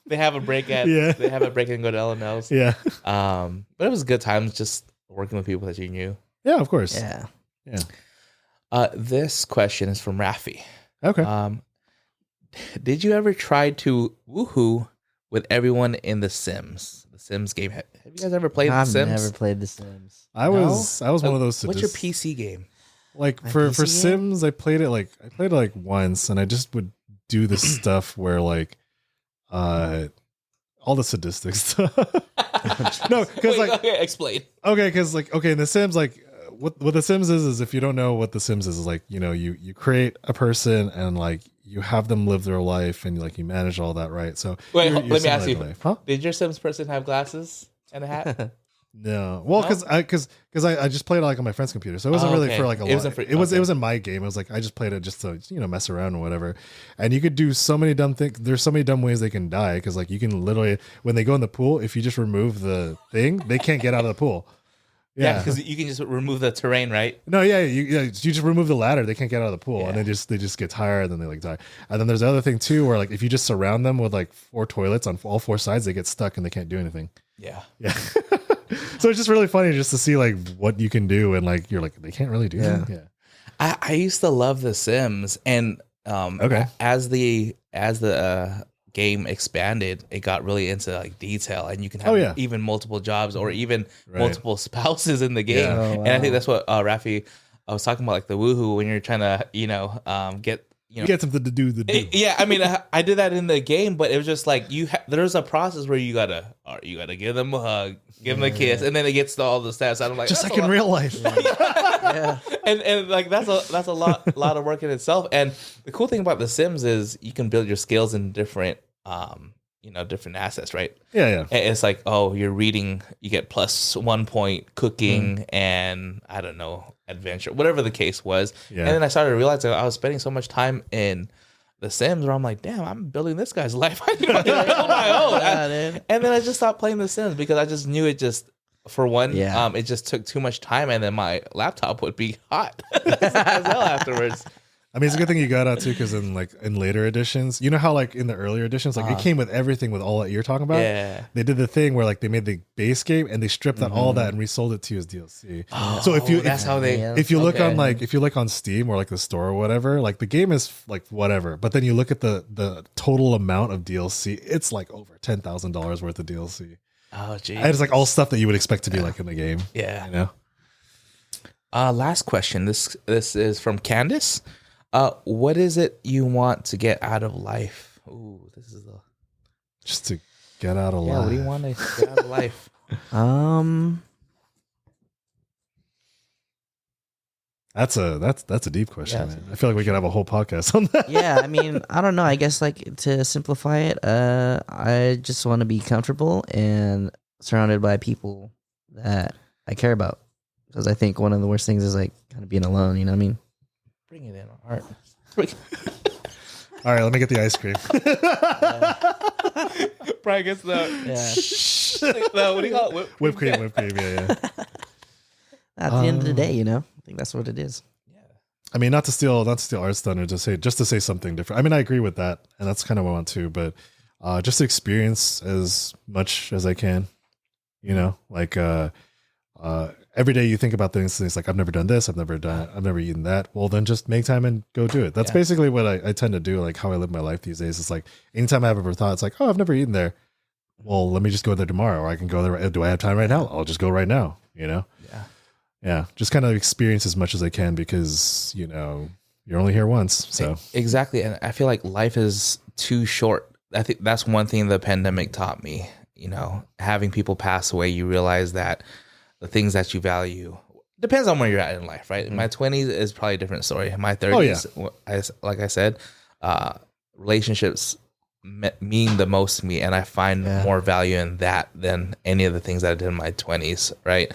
They have a break they have a break and go to L&L's. Yeah. But it was good times just working with people that you knew. Yeah, of course. Yeah. This question is from Rafi. Okay. Did you ever try to woohoo with everyone in The Sims? The Sims game. Have you guys ever played The Sims? I've never played The Sims. I was one of those. What's your PC game? Like My for PC game? Sims, I played it like once, and I just would do the stuff where like, all the sadistic stuff. No, because okay, explain. Okay, because in The Sims, what The Sims is if you don't know what The Sims is like, you create a person and like you have them live their life and like you manage all that, right? So wait, let me ask you, life. Huh? Did your Sims person have glasses and a hat? No, well, because I just played it like on my friend's computer, so it wasn't really for like a lot. It wasn't my game. It was like I just played it just to mess around or whatever. And you could do so many dumb things. There's so many dumb ways they can die because like you can literally when they go in the pool, if you just remove the thing, they can't get out of the pool. Yeah, because you can just remove the terrain, right? No, you just remove the ladder, they can't get out of the pool, and they just get tired, and they like die. And then there's the other thing too, where like if you just surround them with like 4 toilets on all 4 sides, they get stuck and they can't do anything. Yeah. So it's just really funny just to see like what you can do, and like you're like they can't really do that. Yeah. I used to love The Sims, and as the game expanded, it got really into like detail, and you can have even multiple jobs or even multiple spouses in the game. Yeah. Oh, wow. And I think that's what Rafi I was talking about, like the woohoo when you're trying to Get something to do. Yeah, I mean, I did that in the game, but it was just like there's a process where you gotta give them a hug, give them a kiss, and then it gets to all the stats. I'm like, just like in real life. Yeah. And like that's a lot of work in itself. And the cool thing about The Sims is you can build your skills in different different assets, right? Yeah. And it's like, you're reading, you get +1 point, cooking, and I don't know, adventure, whatever the case was. Yeah. And then I started realizing I was spending so much time in The Sims where I'm like, damn, I'm building this guy's life. I need to do it on my own. And then I just stopped playing The Sims because I just knew it just, for one, it just took too much time, and then my laptop would be hot as well afterwards. I mean, it's a good thing you got out too, because in later editions, you know how like in the earlier editions, like it came with everything with all that you're talking about. Yeah, they did the thing where like they made the base game and they stripped out all that and resold it to you as DLC. So if you look on Steam or like the store or whatever, like the game is like whatever, but then you look at the total amount of DLC, it's like over $10,000 worth of DLC. Oh, geez. And it's like all stuff that you would expect to be like in the game. Yeah. Last question. This is from Candace. What is it you want to get out of life? Ooh, this is just to get out of life. What do you want to get out of life? That's a deep question, man. I feel like we could have a whole podcast on that. Yeah, I mean, I don't know. I guess like to simplify it, I just want to be comfortable and surrounded by people that I care about. Because I think one of the worst things is like kind of being alone. You know what I mean? Bring it in, Art. All right, let me get the ice cream. Brian gets what do you call it? Whipped cream. Yeah. At the end of the day, I think that's what it is. Yeah. I mean, not to steal Art's thunder, just to say something different. I mean, I agree with that, and that's kind of what I want to, but just to experience as much as I can. Like every day you think about things like I've never done this, I've never eaten that. Well, then just make time and go do it. That's basically what I tend to do, like how I live my life these days. It's like anytime I have ever thought, it's like, oh, I've never eaten there. Well, let me just go there tomorrow, or I can go there. Do I have time right now? I'll just go right now. Yeah. Just kind of experience as much as I can because you're only here once. So exactly, and I feel like life is too short. I think that's one thing the pandemic taught me. Having people pass away, you realize that the things that you value depends on where you're at in life, right? In my 20s is probably a different story. In my 30s, like I said, relationships mean the most to me, and I find more value in that than any of the things that I did in my 20s, right?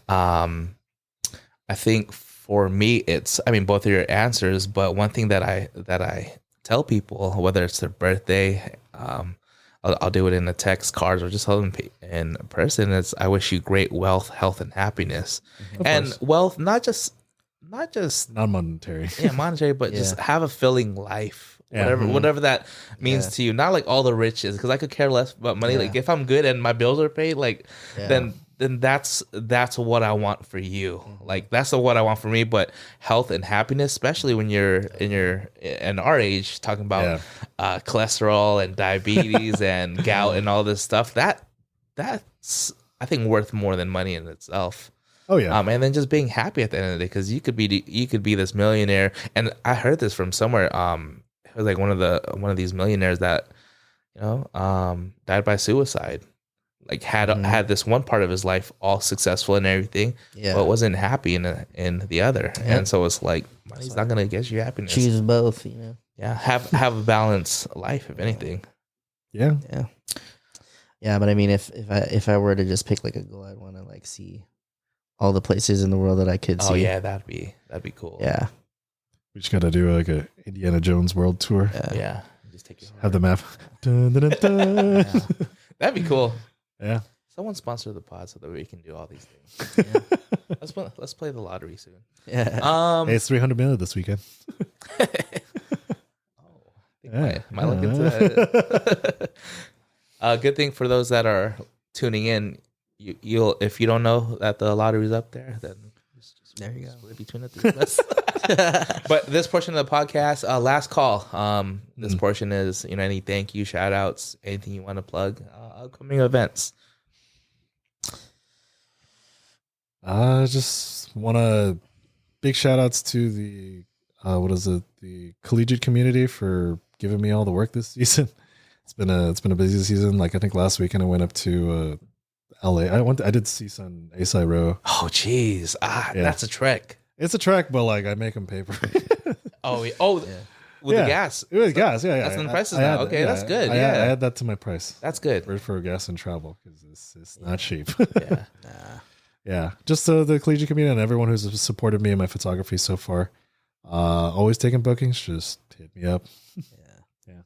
I think for me, it's, I mean, both of your answers, but one thing that I tell people, whether it's their birthday, I'll do it in a text, cards, or just tell them in person, is I wish you great wealth, health, and happiness. And wealth, not just non-monetary. Yeah, monetary, but just have a filling life. Whatever that means to you. Not like all the riches, because I could care less about money. Like if I'm good and my bills are paid, like then that's what I want for you. Like that's what I want for me. But health and happiness, especially when you're in our age, talking about cholesterol and diabetes and gout and all this stuff. That's I think worth more than money in itself. Oh yeah, and then just being happy at the end of the day, because you could be this millionaire, and I heard this from somewhere. It was like one of these millionaires that died by suicide. Like had this one part of his life all successful and everything, but wasn't happy in the other, and so it's like money's not gonna get you happiness. Choose both, Yeah, have a balanced life, if anything. Yeah. But I mean, if I were to just pick like a goal, I'd want to like see all the places in the world that I could see. Oh yeah, that'd be cool. Yeah, we just gotta do like a Indiana Jones world tour. Yeah. Just take have the map. Dun, dun, dun, dun. Yeah. That'd be cool. Yeah. Someone sponsor the pod so that we can do all these things. Yeah. Let's play the lottery soon. Yeah. Hey, it's 300 million this weekend. Might look into that. Good thing for those that are tuning in, you'll if you don't know that the lottery's up there, then just there you go. Split it between the three of us. But this portion of the podcast, last call. This portion is any thank you, shout outs, anything you want to plug, upcoming events. I just want to big shout outs to the the collegiate community for giving me all the work this season. It's been a busy season. Like I think last weekend I went up to LA. I did CSUN ASI Row. Oh geez, that's a trek. It's a trek, but like I make them pay for it. With the gas. It was gas. Yeah. That's in the prices now. Okay, that's good. I add that to my price. That's good for gas and travel because it's not cheap. Yeah. Yeah, just the collegiate community and everyone who's supported me in my photography so far. Always taking bookings. Just hit me up. Yeah.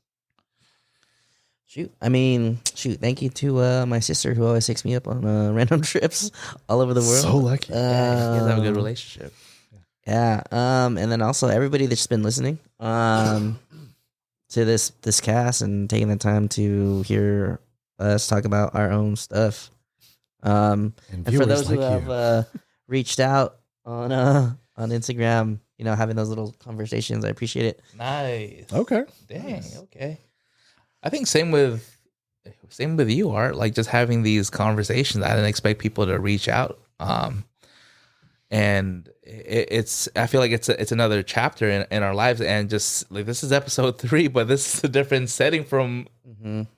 Thank you to my sister who always takes me up on random trips all over the world. So lucky. You guys have a good relationship. Yeah. And then also everybody that's been listening to this cast and taking the time to hear us talk about our own stuff. And for those who have reached out on Instagram, having those little conversations, I appreciate it. Nice. Okay. Dang. Nice. Okay. I think same with you, Art. Like just having these conversations, I didn't expect people to reach out. And I feel like it's another chapter in our lives, and just like this is episode 3, but this is a different setting from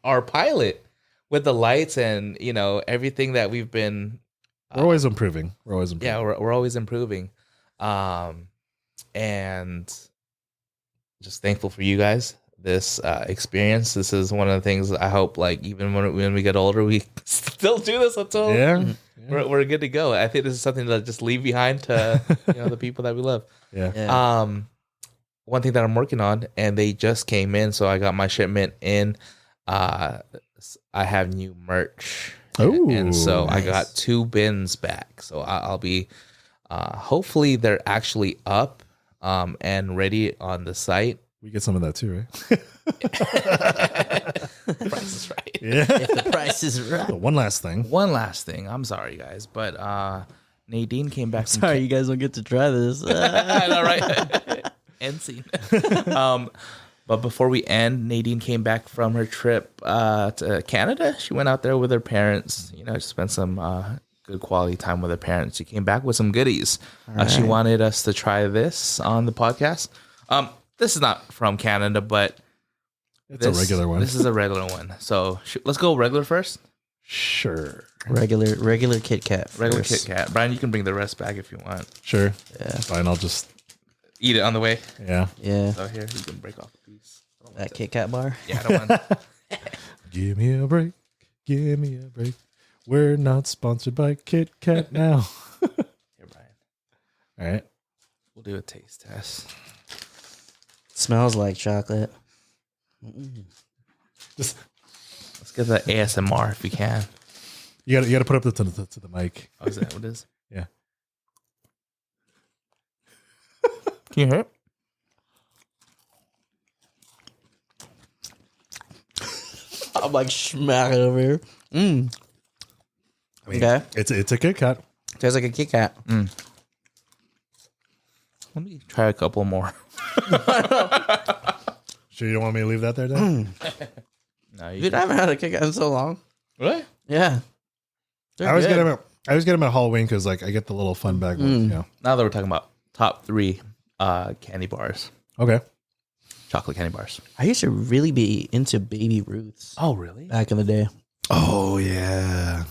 our pilot. With the lights and everything that we've been, we're always improving. Yeah, we're always improving, and just thankful for you guys. This experience. This is one of the things I hope. Like even when we get older, we still do this until we're good to go. I think this is something to just leave behind to the people that we love. Yeah. One thing that I'm working on, and they just came in, so I got my shipment in. I have new merch. And so nice. I got 2 bins back. So I'll be, hopefully they're actually up and ready on the site. We get some of that too, right? The price is right. Yeah. If the price is right. So one last thing. I'm sorry, guys. But Nadine came back. Sorry, you guys don't get to try this. I know, right? End scene. But before we end, Nadine came back from her trip to Canada. She went out there with her parents, spent some good quality time with her parents. She came back with some goodies. She wanted us to try this on the podcast. This is not from Canada, but it's a regular one. This is a regular one. So let's go regular first. Sure. Regular Kit Kat. Regular Kit Kat. Brian, you can bring the rest back if you want. Sure. Yeah. Fine, I'll just eat it on the way. Yeah. Yeah. So here, you can break off a piece. That Kit Kat bar. Yeah, I don't want. Give me a break. Give me a break. We're not sponsored by Kit Kat now. Here, Brian. All right. We'll do a taste test. Smells like chocolate. Just Let's get the ASMR if we can. you got to put up to the mic. Oh, is that what it is? Yeah. Can you hear it? I'm like smacking over here. I mean, Okay. It's a Kit Kat. Tastes like a Kit Kat. Let me try a couple more. Sure you don't want me to leave that there, Dan? No, you Dude, I haven't had a Kit Kat in so long. really? Yeah. I always get them at Halloween because like I get the little fun bag ones. Yeah. Now that we're talking about top 3 candy bars, Okay. chocolate candy bars. I used to really be into Baby Ruths Oh, really? back in the day. Oh yeah.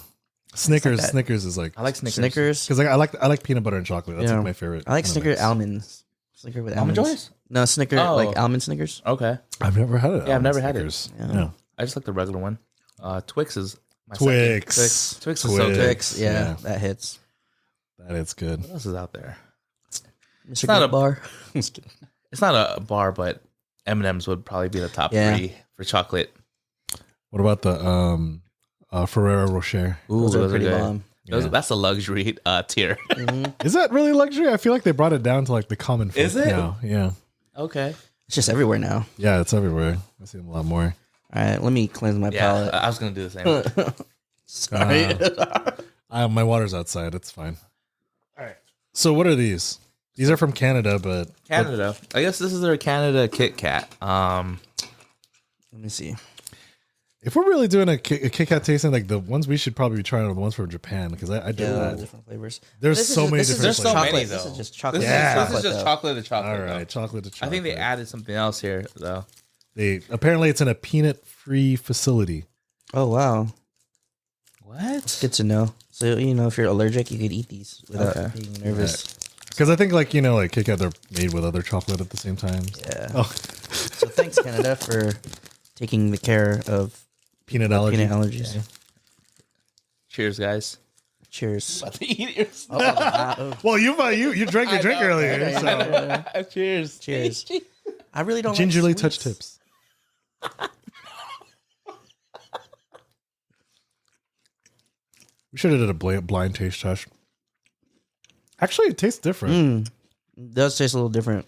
Snickers. that. Snickers is like I like Snickers. Snickers. because I like peanut butter and chocolate. That's Yeah. like my favorite. I like kind of Snicker mix. almonds. Snicker with Almond almonds. Joys? No, Snicker Oh. like almond Snickers. Okay. I've never had it. Yeah, I've never had it. Snickers. Yeah. No. I just like the regular one. Twix is my Twix. second. Twix is so good. Twix, yeah, Yeah. that hits. That is good. What else is out there? Mr. not Good a- bar. It's not a bar, but M&M's would probably be the top Yeah. 3 for chocolate. What about the Ferrero Rocher? Those are pretty good. bomb. Those- Yeah. That's a luxury tier. Is that really luxury? I feel like they brought it down to like the common. Is folk it? now. Yeah. Okay. It's just everywhere now. Yeah, it's everywhere. I see them a lot more. All right, let me cleanse my Yeah, palate. I was going to do the same. Sorry. My water's outside. It's fine. All right. So what are these? These are from Canada, but Canada. I guess this is their Canada Kit Kat. Let me see. if we're really doing a Kit Kat tasting, like the ones we should probably be trying are the ones from Japan because I do. Yeah, different flavors. There's This is so just- many this is different just There's so flavors. many, chocolate. This though. is just chocolate. This is just though. chocolate to chocolate. All though. right, chocolate to chocolate. I think they added something else here, though. They apparently it's in a peanut-free facility. Oh wow, What? good to know. So if you're allergic, you could eat these without Okay. being nervous. Because I think like like Kit Kat, they're made with other chocolate at the same time. Yeah. Oh, So thanks Canada for taking the care of peanut allergy. peanut allergies. Cheers, guys. Cheers. About to eat yours. Well, you drank your drink earlier, so Cheers. Cheers. I really don't gingerly like touch sweets. tips. We should have did a blind taste test. Actually, it tastes different. It does taste a little different.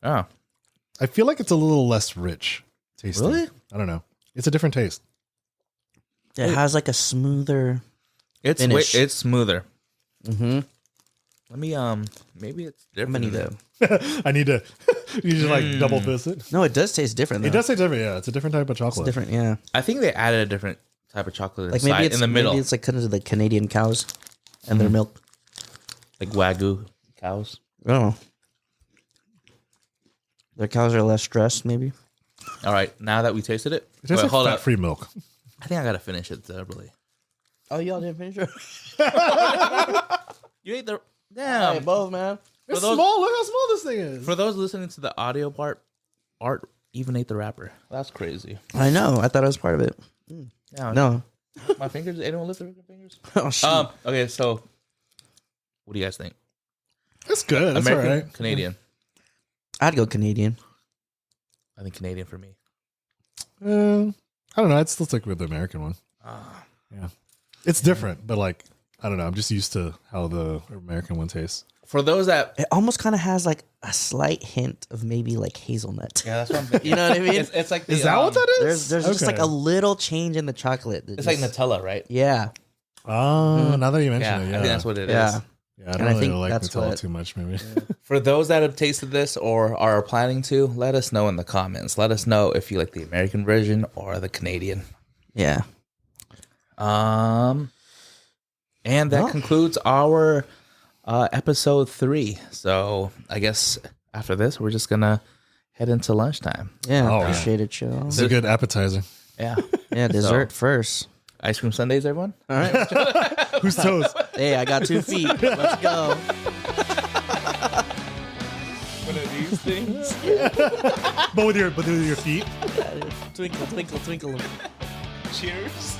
Oh. I feel like it's a little less rich tasting. Really? I don't know. It's a different taste. It has like a smoother. It's Finish. it's smoother. Mm-hmm. Let me maybe it's different. Many though. I need to like double fist it. No, it does taste different. Though. It does taste different. Yeah, it's a different type of It's chocolate. different. Yeah. I think they added a different type of chocolate Like inside, maybe it's in the middle, Maybe it's like kind of the Canadian cows and their milk. like Wagyu cows. I don't know. Their cows are less stressed, maybe. All right, now that we tasted it, It tastes wait, hold like up. fat-free milk. I think I gotta finish it separately. Oh, y'all didn't finish it? You ate the damn. both, man. It's those- small. Look how small this thing is. For those listening to the audio part, Art even ate the wrapper. That's crazy. I know. I thought I was part of it. Yeah, No. my fingers. Anyone lift their fingers? Oh, shoot. Okay, so what do you guys think? It's good. It's American, all right. Canadian. I'd go Canadian. I think Canadian for me. I don't know. I'd still stick with the American one. Yeah, it's different, but like I don't know. I'm just used to how the American one tastes. For those that, It almost kind of has like a slight hint of maybe like hazelnut. yeah, that's what I'm thinking. You know what I mean? It's like the, Is that what that is? There's just Okay. like a little change in the chocolate. that It's like just- Nutella, right? Yeah. Oh, now that you Yeah, mention it, yeah, I think that's what it is. Yeah. Yeah, I And don't I really think like that's Nutella what- too much. Maybe. For those that have tasted this or are planning to, let us know in the comments. Let us know if you like the American version or the Canadian. Yeah. And that Well. concludes our episode 3. So I guess after this, we're just gonna head into lunchtime. Yeah. Oh, Appreciate it, Joe. It's a good appetizer. Yeah, Yeah. Dessert first. ice cream sundaes, everyone. All right. Who's toes? Hey, I got 2 feet. Let's go. One of these. these things. but with your feet. Twinkle, twinkle, twinkle. Cheers.